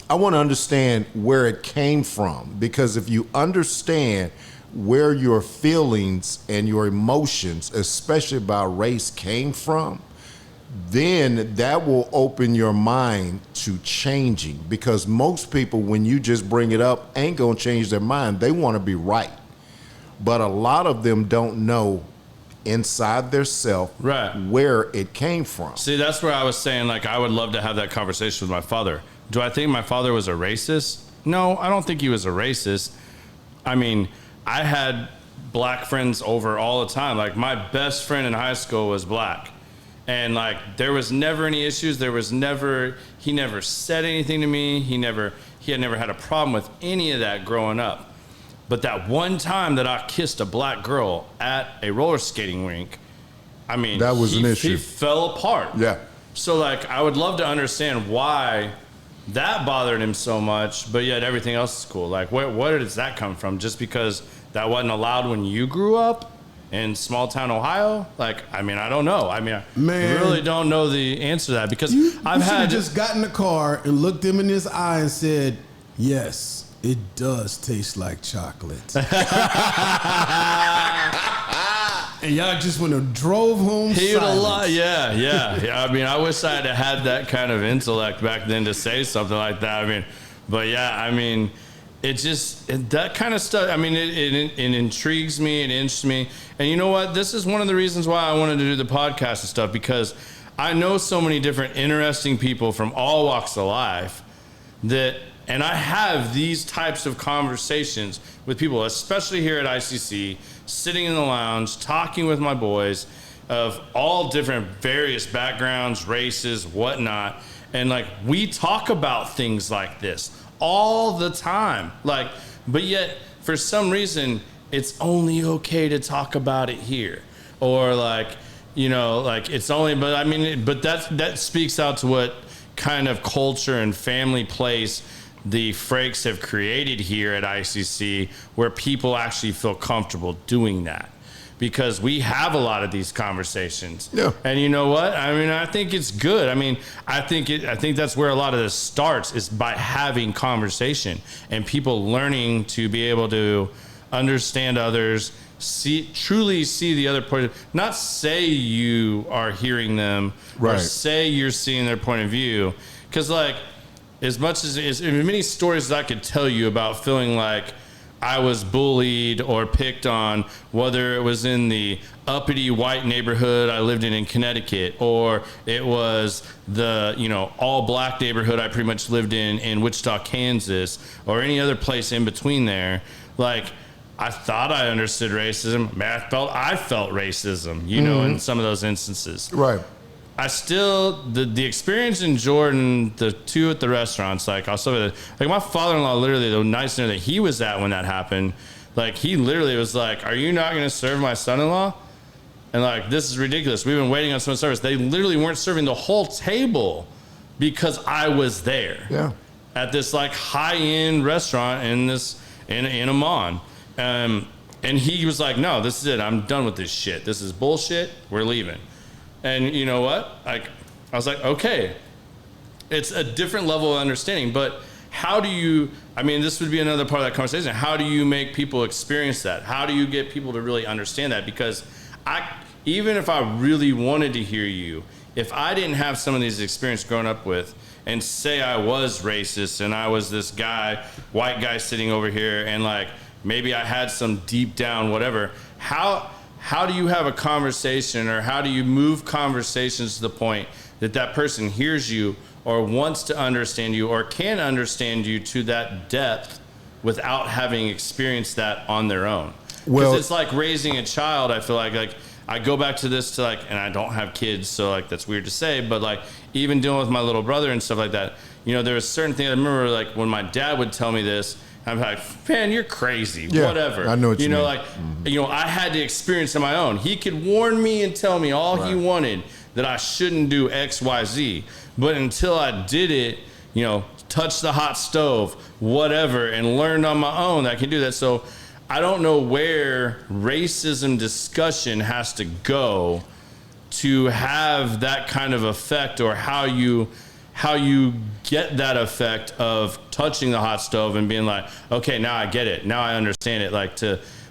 I want to understand where it came from, because if you understand where your feelings and your emotions, especially about race, came from, then that will open your mind to changing. Because most people, when you just bring it up, ain't gonna change their mind. They want to be right. But a lot of them don't know inside their self, right, where it came from. See, that's where I was saying, like, I would love to have that conversation with my father. Do I think my father was a racist? No, I don't think he was a racist. I mean, I had black friends over all the time. Like, my best friend in high school was black. And, like, there was never any issues. He never said anything to me. He had never had a problem with any of that growing up. But that one time that I kissed a black girl at a roller skating rink, I mean, that was an issue. He fell apart. Yeah. So, like, I would love to understand why that bothered him so much, but yet everything else is cool. Like, where does that come from? Just because that wasn't allowed when you grew up in small town Ohio? Like, I mean, I don't know. I mean, I really don't know the answer to that, because I've had just got in the car and looked him in his eye and said, "Yes, it does taste like chocolate." And y'all just went and drove home. He would a lot, yeah. I mean, I wish I had that kind of intellect back then to say something like that. I mean, but yeah, I mean, that kind of stuff. I mean, it intrigues me, it interests me, and you know what? This is one of the reasons why I wanted to do the podcast and stuff, because I know so many different interesting people from all walks of life and I have these types of conversations with people, especially here at ICC, sitting in the lounge, talking with my boys of all different various backgrounds, races, whatnot. And, like, we talk about things like this all the time. Like, but yet, for some reason, it's only okay to talk about it here. Or, like, you know, like, it's only, but I mean, but that speaks out to what kind of culture and family place the Frakes have created here at ICC, where people actually feel comfortable doing that, because we have a lot of these conversations. Yeah. And you know what? I mean, I think it's good. I mean, I think that's where a lot of this starts, is by having conversation and people learning to be able to understand others, truly see the other point, not say you are hearing them, right, or say you're seeing their point of view. Because, like, as many stories as I could tell you about feeling like I was bullied or picked on, whether it was in the uppity white neighborhood I lived in Connecticut, or it was the, you know, all black neighborhood I pretty much lived in Wichita, Kansas, or any other place in between there. Like, I thought I understood racism. Man, I felt racism, you know, in some of those instances. Right. I still, the experience in Jordan, the two at the restaurants, like, I'll still, like, my father-in-law, literally, the night dinner that he was at when that happened, like, he literally was like, "Are you not going to serve my son-in-law?" And, like, this is ridiculous. We've been waiting on someone's service. They literally weren't serving the whole table because I was there. Yeah. At this, like, high-end restaurant in Amman. And he was like, "No, this is it. I'm done with this shit. This is bullshit. We're leaving." And you know what? Like, I was like, okay, it's a different level of understanding, but how do you, I mean, this would be another part of that conversation. How do you make people experience that? How do you get people to really understand that? Because even if I really wanted to hear you, if I didn't have some of these experiences growing up with, and say I was racist and I was this guy, white guy sitting over here, and, like, maybe I had some deep down whatever, how do you have a conversation, or how do you move conversations to the point that that person hears you or wants to understand you or can understand you to that depth without having experienced that on their own? Because it's like raising a child. I feel like I go back to this to, like, and I don't have kids, so, like, that's weird to say, but, like, even dealing with my little brother and stuff like that, you know, there was certain things I remember, like, when my dad would tell me this, I'm like, "Man, you're crazy." Yeah, whatever. I know what you mean. Like, you know, I had to experience it on my own. He could warn me and tell me all he wanted that I shouldn't do X, Y, Z. But until I did it, you know, touch the hot stove, whatever, and learned on my own that I can do that. So I don't know where racism discussion has to go to have that kind of effect, or how you get that effect of touching the hot stove and being like, okay, now I get it. Now I understand it. Like,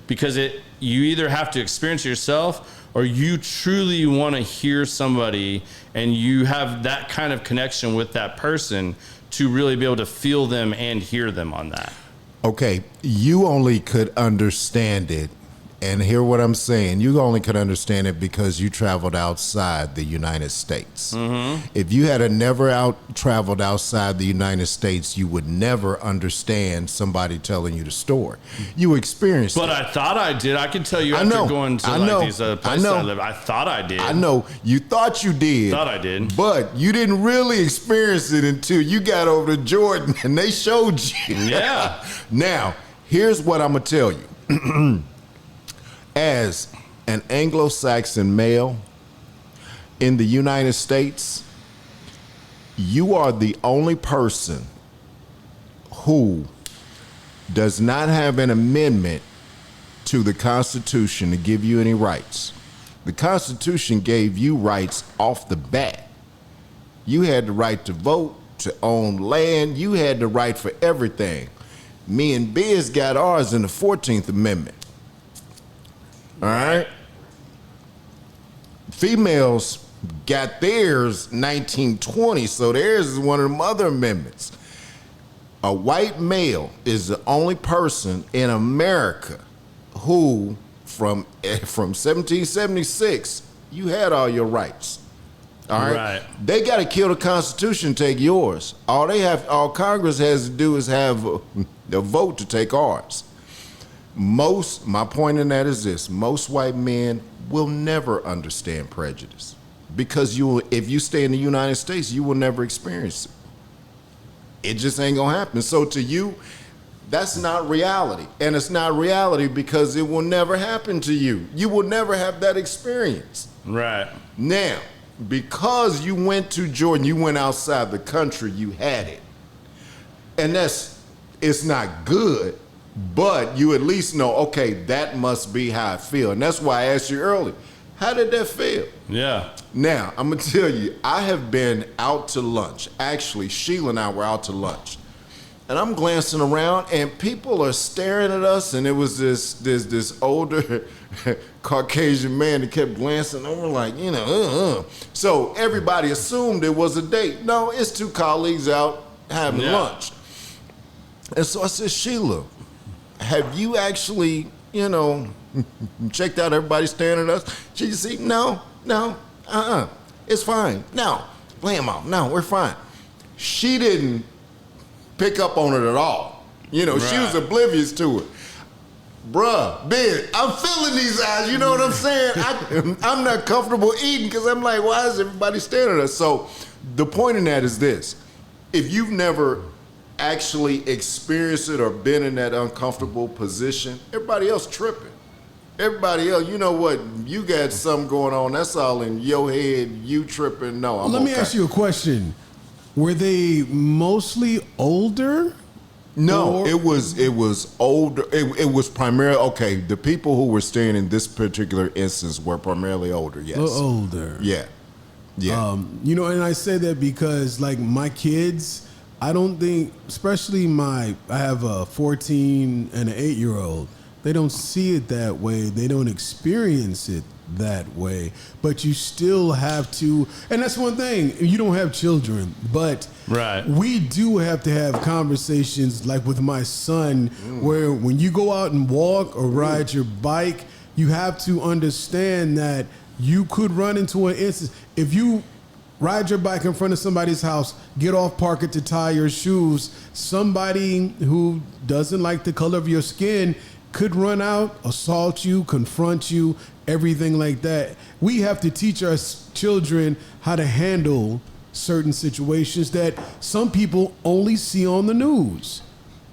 because you either have to experience it yourself, or you truly want to hear somebody and you have that kind of connection with that person to really be able to feel them and hear them on that. Okay. You only could understand it And hear what I'm saying. You only could understand it because you traveled outside the United States. Mm-hmm. If you had never traveled outside the United States, you would never understand somebody telling you the story. You experienced it. But I thought I did. I can tell you after going to these places I live, I thought I did. I know. You thought you did. Thought I did. But you didn't really experience it until you got over to Jordan and they showed you. Yeah. Now, here's what I'm going to tell you. As an Anglo-Saxon male in the United States, you are the only person who does not have an amendment to the Constitution to give you any rights. The Constitution gave you rights off the bat. You had the right to vote, to own land. You had the right for everything. Me and Biz got ours in the 14th Amendment. All right. Females got theirs 1920, so theirs is one of them other amendments. A white male is the only person in America who, from 1776, you had all your rights. All right. They got to kill the Constitution to take yours. All Congress has to do is have a vote to take ours. My point in that is this: most white men will never understand prejudice because if you stay in the United States, you will never experience it. It just ain't gonna happen. So to you, that's not reality, and it's not reality because it will never happen to you. You will never have that experience. Right. Now, because you went to Jordan, you went outside the country, you had it, and it's not good. But you at least know, okay, that must be how I feel. And that's why I asked you earlier, how did that feel? Yeah. Now, I'm going to tell you, I have been out to lunch. Actually, Sheila and I were out to lunch. And I'm glancing around, and people are staring at us, and it was this older Caucasian man that kept glancing over like, So everybody assumed it was a date. No, it's two colleagues out having lunch. And so I said, Sheila, have you actually, checked out everybody staring at us? She just said, no, it's fine. No, play him off. No, we're fine. She didn't pick up on it at all. She was oblivious to it. Bruh, Biz, I'm feeling these eyes, you know what I'm saying? I'm not comfortable eating because I'm like, why is everybody staring at us? So the point in that is this: if you've never actually experienced it or been in that uncomfortable position, everybody else tripping. Everybody else, you know what? You got something going on. That's all in your head. You tripping. No, I'm Let me ask you a question. Were they mostly older? No, it was older. It was primarily, the people who were staying in this particular instance were primarily older, yes. Older. Yeah. And I say that because, like, my kids, I don't think, especially I have a 14 and an 8-year-old. They don't see it that way. They don't experience it that way. But you still have to, and that's one thing. You don't have children, but we do have to have conversations like with my son, where when you go out and walk or ride your bike, you have to understand that you could run into an instance. If you ride your bike in front of somebody's house, get off, park it to tie your shoes, somebody who doesn't like the color of your skin could run out, assault you, confront you, everything like that. We have to teach our children how to handle certain situations that some people only see on the news.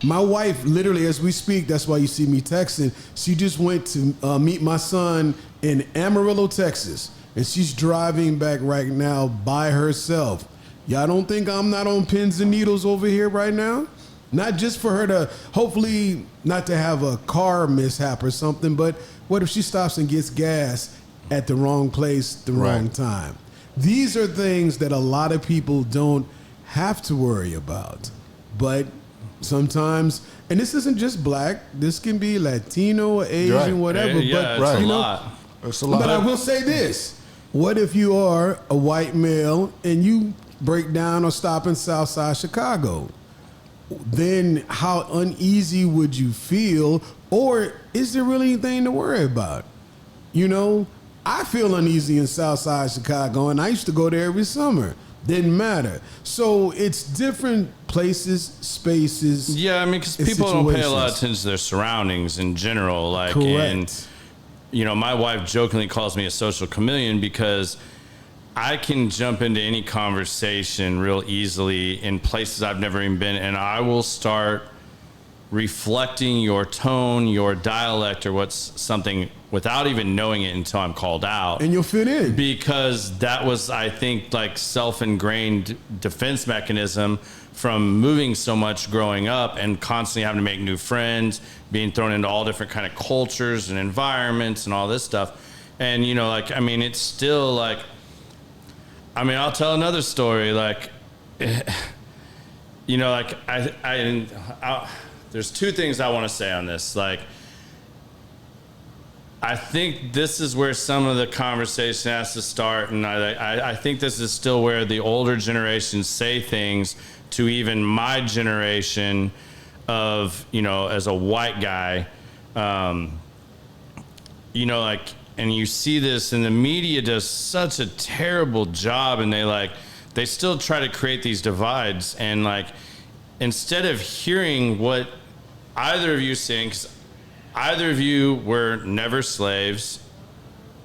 My wife, literally, as we speak, that's why you see me texting, she just went to meet my son in Amarillo, Texas. And she's driving back right now by herself. Y'all don't think I'm not on pins and needles over here right now? Not just for her to, hopefully, not to have a car mishap or something, but what if she stops and gets gas at the wrong place, the wrong time? These are things that a lot of people don't have to worry about. But sometimes, and this isn't just black, this can be Latino, Asian, whatever. Yeah, but it's a lot. It's a lot. But I will say this. What if you are a white male and you break down or stop in Southside Chicago? Then how uneasy would you feel? Or is there really anything to worry about? You know, I feel uneasy in Southside Chicago, and I used to go there every summer. Didn't matter. So it's different places, spaces. Yeah, I mean, because people don't pay a lot of attention to their surroundings in general. Like, correct. And, you know, my wife jokingly calls me a social chameleon because I can jump into any conversation real easily in places I've never even been, and I will start reflecting your tone, your dialect, or what's something without even knowing it until I'm called out. And you'll fit in. Because that was, I think, like self-ingrained defense mechanism from moving so much growing up and constantly having to make new friends, being thrown into all different kind of cultures and environments and all this stuff. And, you know, like, I mean, it's still like, I mean, I'll tell another story. Like, you know, like I there's two things I want to say on this. Like, I think this is where some of the conversation has to start, and I think this is still where the older generations say things to even my generation of, you know, as a white guy, you know, like, and you see this, and the media does such a terrible job, and they still try to create these divides, and like, instead of hearing what either of you saying, because either of you were never slaves,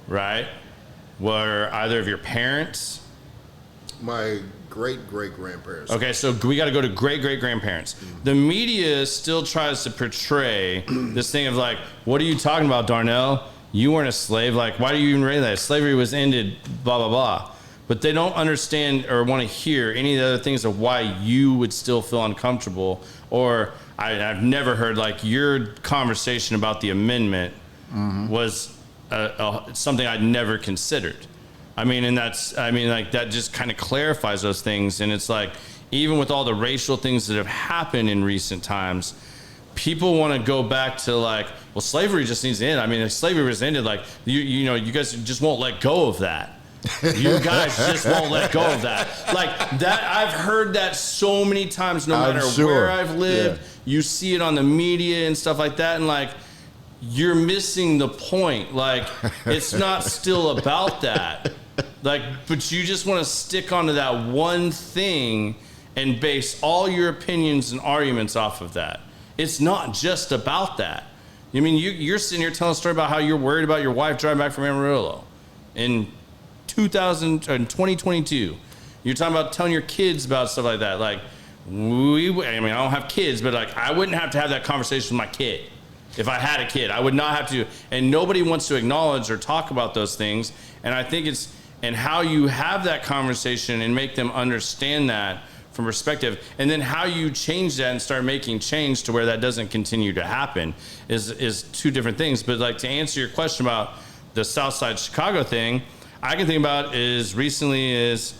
right? Were either of your parents? My great-great-grandparents. Okay, so we got to go to great-great-grandparents. Mm-hmm. The media still tries to portray this thing of like, what are you talking about, Darnell? You weren't a slave. Like, why do you even raise that? Slavery was ended, blah, blah, blah. But they don't understand or want to hear any of the other things of why you would still feel uncomfortable. Or I've never heard, like, your conversation about the amendment was something I'd never considered. I mean, and like, that just kind of clarifies those things. And it's like, even with all the racial things that have happened in recent times, people want to go back to like, well, slavery just needs to end. I mean, if slavery was ended, like, you know, you guys just won't let go of that. You guys just won't let go of that. Like that, I've heard that so many times, no matter where I've lived. Yeah. You see it on the media and stuff like that. And like, you're missing the point. Like, it's not still about that. Like, but you just want to stick onto that one thing and base all your opinions and arguments off of that. It's not just about that. I mean, you're sitting here telling a story about how you're worried about your wife driving back from Amarillo in 2022. You're talking about telling your kids about stuff like that. Like, I mean, I don't have kids, but like, I wouldn't have to have that conversation with my kid. If I had a kid, I would not have to. And nobody wants to acknowledge or talk about those things. And I think it's, and how you have that conversation and make them understand that from perspective, and then how you change that and start making change to where that doesn't continue to happen is two different things. But like, to answer your question about the Southside Chicago thing, I can think about as recently as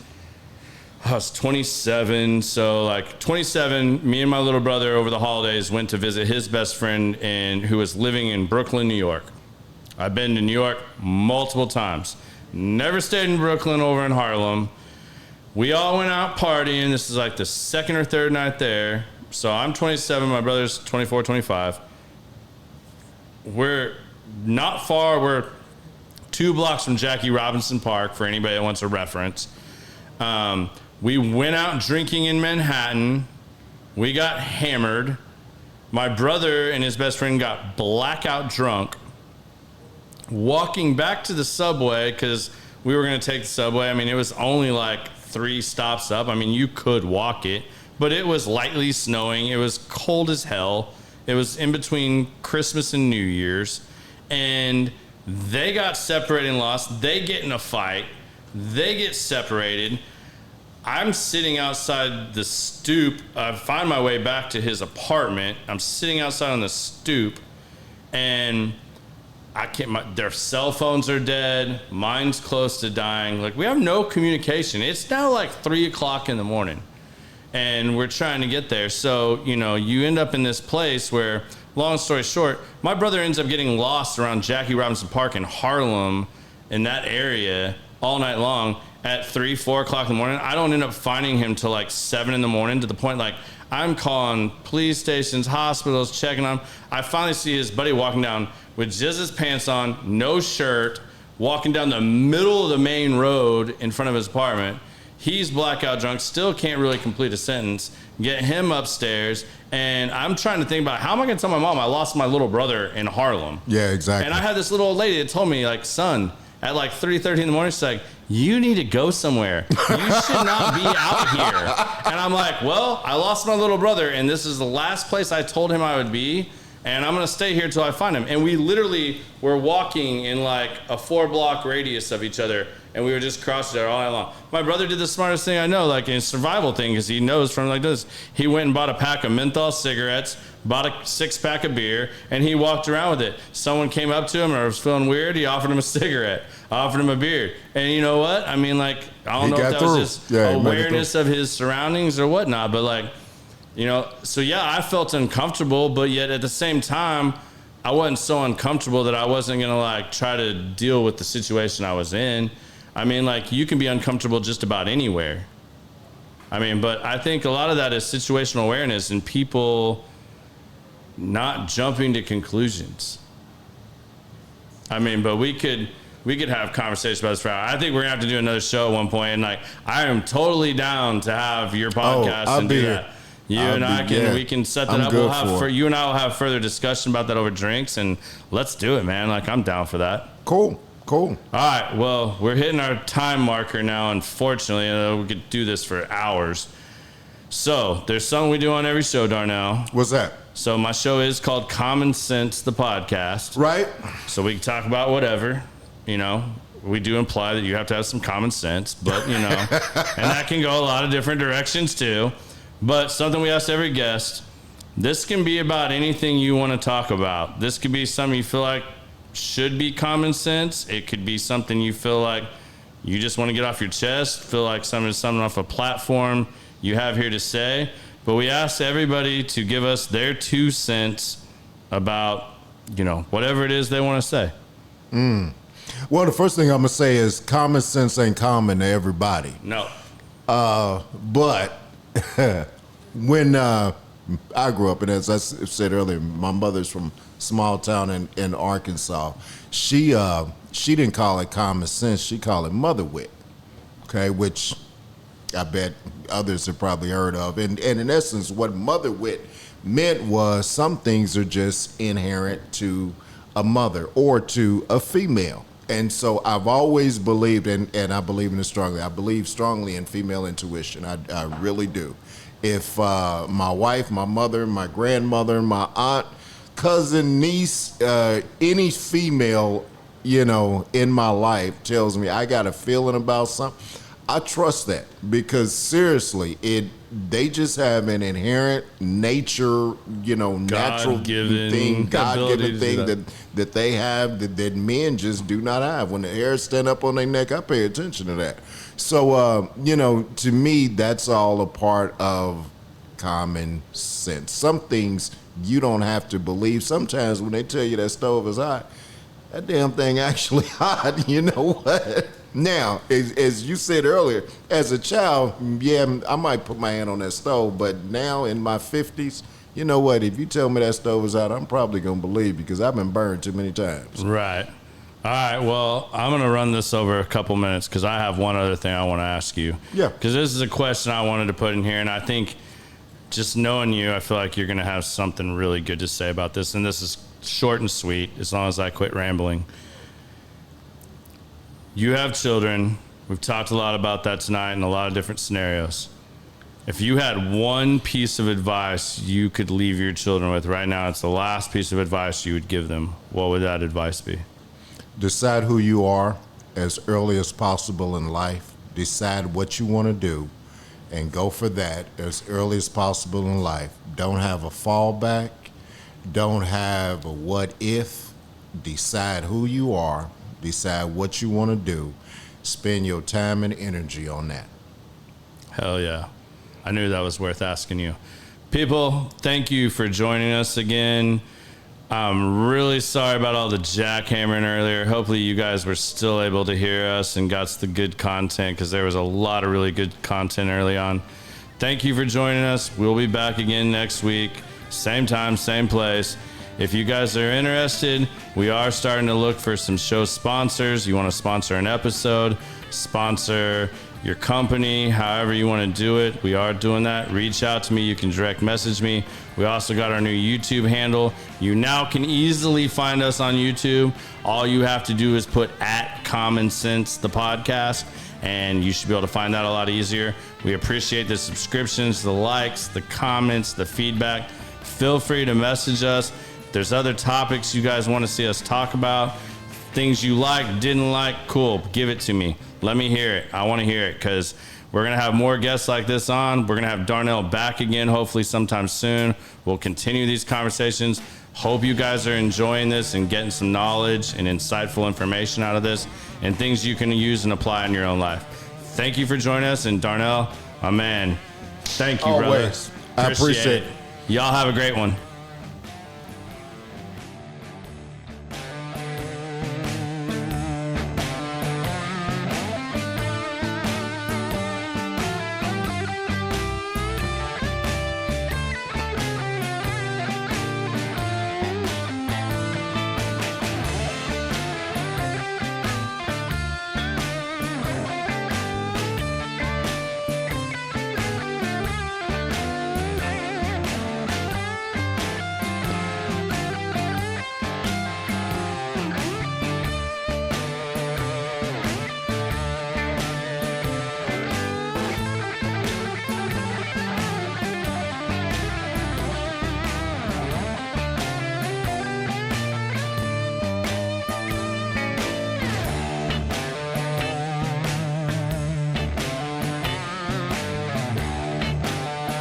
I was 27. So like 27, me and my little brother over the holidays went to visit his best friend who was living in Brooklyn, New York. I've been to New York multiple times. Never stayed in Brooklyn, over in Harlem. We all went out partying. This is like the second or third night there. So I'm 27, my brother's 24, 25. We're not far. We're 2 blocks from Jackie Robinson Park, for anybody that wants a reference. We went out drinking in Manhattan. We got hammered. My brother and his best friend got blackout drunk. Walking back to the subway, because we were going to take the subway. I mean, it was only like 3 stops up. I mean, you could walk it, but it was lightly snowing. It was cold as hell. It was in between Christmas and New Year's, and they got separated and lost. They get in a fight. They get separated. I'm sitting outside the stoop. I find my way back to his apartment. I'm sitting outside on the stoop, and I can't. Their cell phones are dead. Mine's close to dying. Like, we have no communication. It's now like 3:00 in the morning, and we're trying to get there. So, you know, you end up in this place where, long story short, my brother ends up getting lost around Jackie Robinson Park in Harlem, in that area, all night long at 3, 4 o'clock in the morning. I don't end up finding him till like 7 in the morning, to the point like I'm calling police stations, hospitals, checking on him. I finally see his buddy walking down with just his pants on, no shirt, walking down the middle of the main road in front of his apartment. He's blackout drunk, still can't really complete a sentence. Get him upstairs, and I'm trying to think about how am I going to tell my mom I lost my little brother in Harlem? Yeah, exactly. And I had this little old lady that told me, like, son, at like 3:30 in the morning, she's like, you need to go somewhere. You should not be out here. And I'm like, well, I lost my little brother, and this is the last place I told him I would be, and I'm going to stay here till I find him. And we literally were walking in like a 4-block radius of each other, and we were just crossing there all night long. My brother did the smartest thing I know, like a survival thing, because he knows from like this. He went and bought a pack of menthol cigarettes, bought a 6-pack of beer, and he walked around with it. Someone came up to him or was feeling weird, he offered him a cigarette, offered him a beer. And you know what? I mean, like, I don't know if that was just awareness of his surroundings or whatnot, but like, you know, so yeah, I felt uncomfortable, but yet at the same time, I wasn't so uncomfortable that I wasn't going to like try to deal with the situation I was in. I mean, like, you can be uncomfortable just about anywhere. I mean, but I think a lot of that is situational awareness and people not jumping to conclusions. I mean, but we could have conversations about this for hours. I think we're gonna have to do another show at one point, and like, I am totally down to have your podcast and do that. We can set that up. We'll have you and I will have further discussion about that over drinks, and let's do it, man. Like, I'm down for that. Cool. All right. Well, we're hitting our time marker now, unfortunately. We could do this for hours. So there's something we do on every show, Darnell. What's that? So my show is called Common Sense, the podcast. Right. So we can talk about whatever, you know. We do imply that you have to have some common sense, but, you know, and that can go a lot of different directions too. But something we ask every guest, this can be about anything you want to talk about. This could be something you feel like should be common sense. It could be something you feel like you just want to get off your chest, feel like something off a platform you have here to say. But we ask everybody to give us their 2 cents about, you know, whatever it is they want to say. Well, the first thing I'm going to say is common sense ain't common to everybody. No. But when I grew up, and as I said earlier, my mother's from small town in Arkansas. She didn't call it common sense. She called it mother wit, okay, which I bet others have probably heard of. And in essence, what mother wit meant was some things are just inherent to a mother or to a female. And so I've always believed, and I believe in it strongly. I believe strongly in female intuition. I really do. If my wife, my mother, my grandmother, my aunt, cousin, niece, any female, you know, in my life tells me I got a feeling about something, I trust that, because seriously, they just have an inherent nature, you know, natural thing, God-given thing that they have that men just do not have. When the hairs stand up on their neck, I pay attention to that. So, you know, to me, that's all a part of common sense. Some things you don't have to believe. Sometimes when they tell you that stove is hot, that damn thing actually hot. You know what? Now, as you said earlier, as a child, yeah, I might put my hand on that stove, but now in my 50s, you know what? If you tell me that stove is hot, I'm probably going to believe, because I've been burned too many times. Right. All right, well, I'm going to run this over a couple minutes because I have one other thing I want to ask you. Yeah. Because this is a question I wanted to put in here, and I think just knowing you, I feel like you're going to have something really good to say about this, and this is short and sweet, as long as I quit rambling. You have children. We've talked a lot about that tonight in a lot of different scenarios. If you had one piece of advice you could leave your children with right now, it's the last piece of advice you would give them, what would that advice be? Decide who you are as early as possible in life. Decide what you want to do and go for that as early as possible in life. Don't have a fallback. Don't have a what if. Decide who you are. Decide what you want to do. Spend your time and energy on that. Hell yeah. I knew that was worth asking you. People, thank you for joining us again. I'm really sorry about all the jackhammering earlier. Hopefully you guys were still able to hear us and got the good content, because there was a lot of really good content early on. Thank you for joining us. We'll be back again next week. Same time, same place. If you guys are interested, we are starting to look for some show sponsors. You want to sponsor an episode, sponsor your company, however you want to do it. We are doing that. Reach out to me. You can direct message me. We also got our new YouTube handle. You now can easily find us on YouTube. All you have to do is put @Common Sense the podcast, and you should be able to find that a lot easier. We appreciate the subscriptions, the likes, the comments, the feedback. Feel free to message us. If there's other topics you guys want to see us talk about, things you like, didn't like, cool, give it to me. Let me hear it. I want to hear it because we're going to have more guests like this on. We're going to have Darnell back again, hopefully sometime soon. We'll continue these conversations. Hope you guys are enjoying this and getting some knowledge and insightful information out of this and things you can use and apply in your own life. Thank you for joining us. And Darnell, my man, thank you, Always. brother. I appreciate it. Y'all have a great one.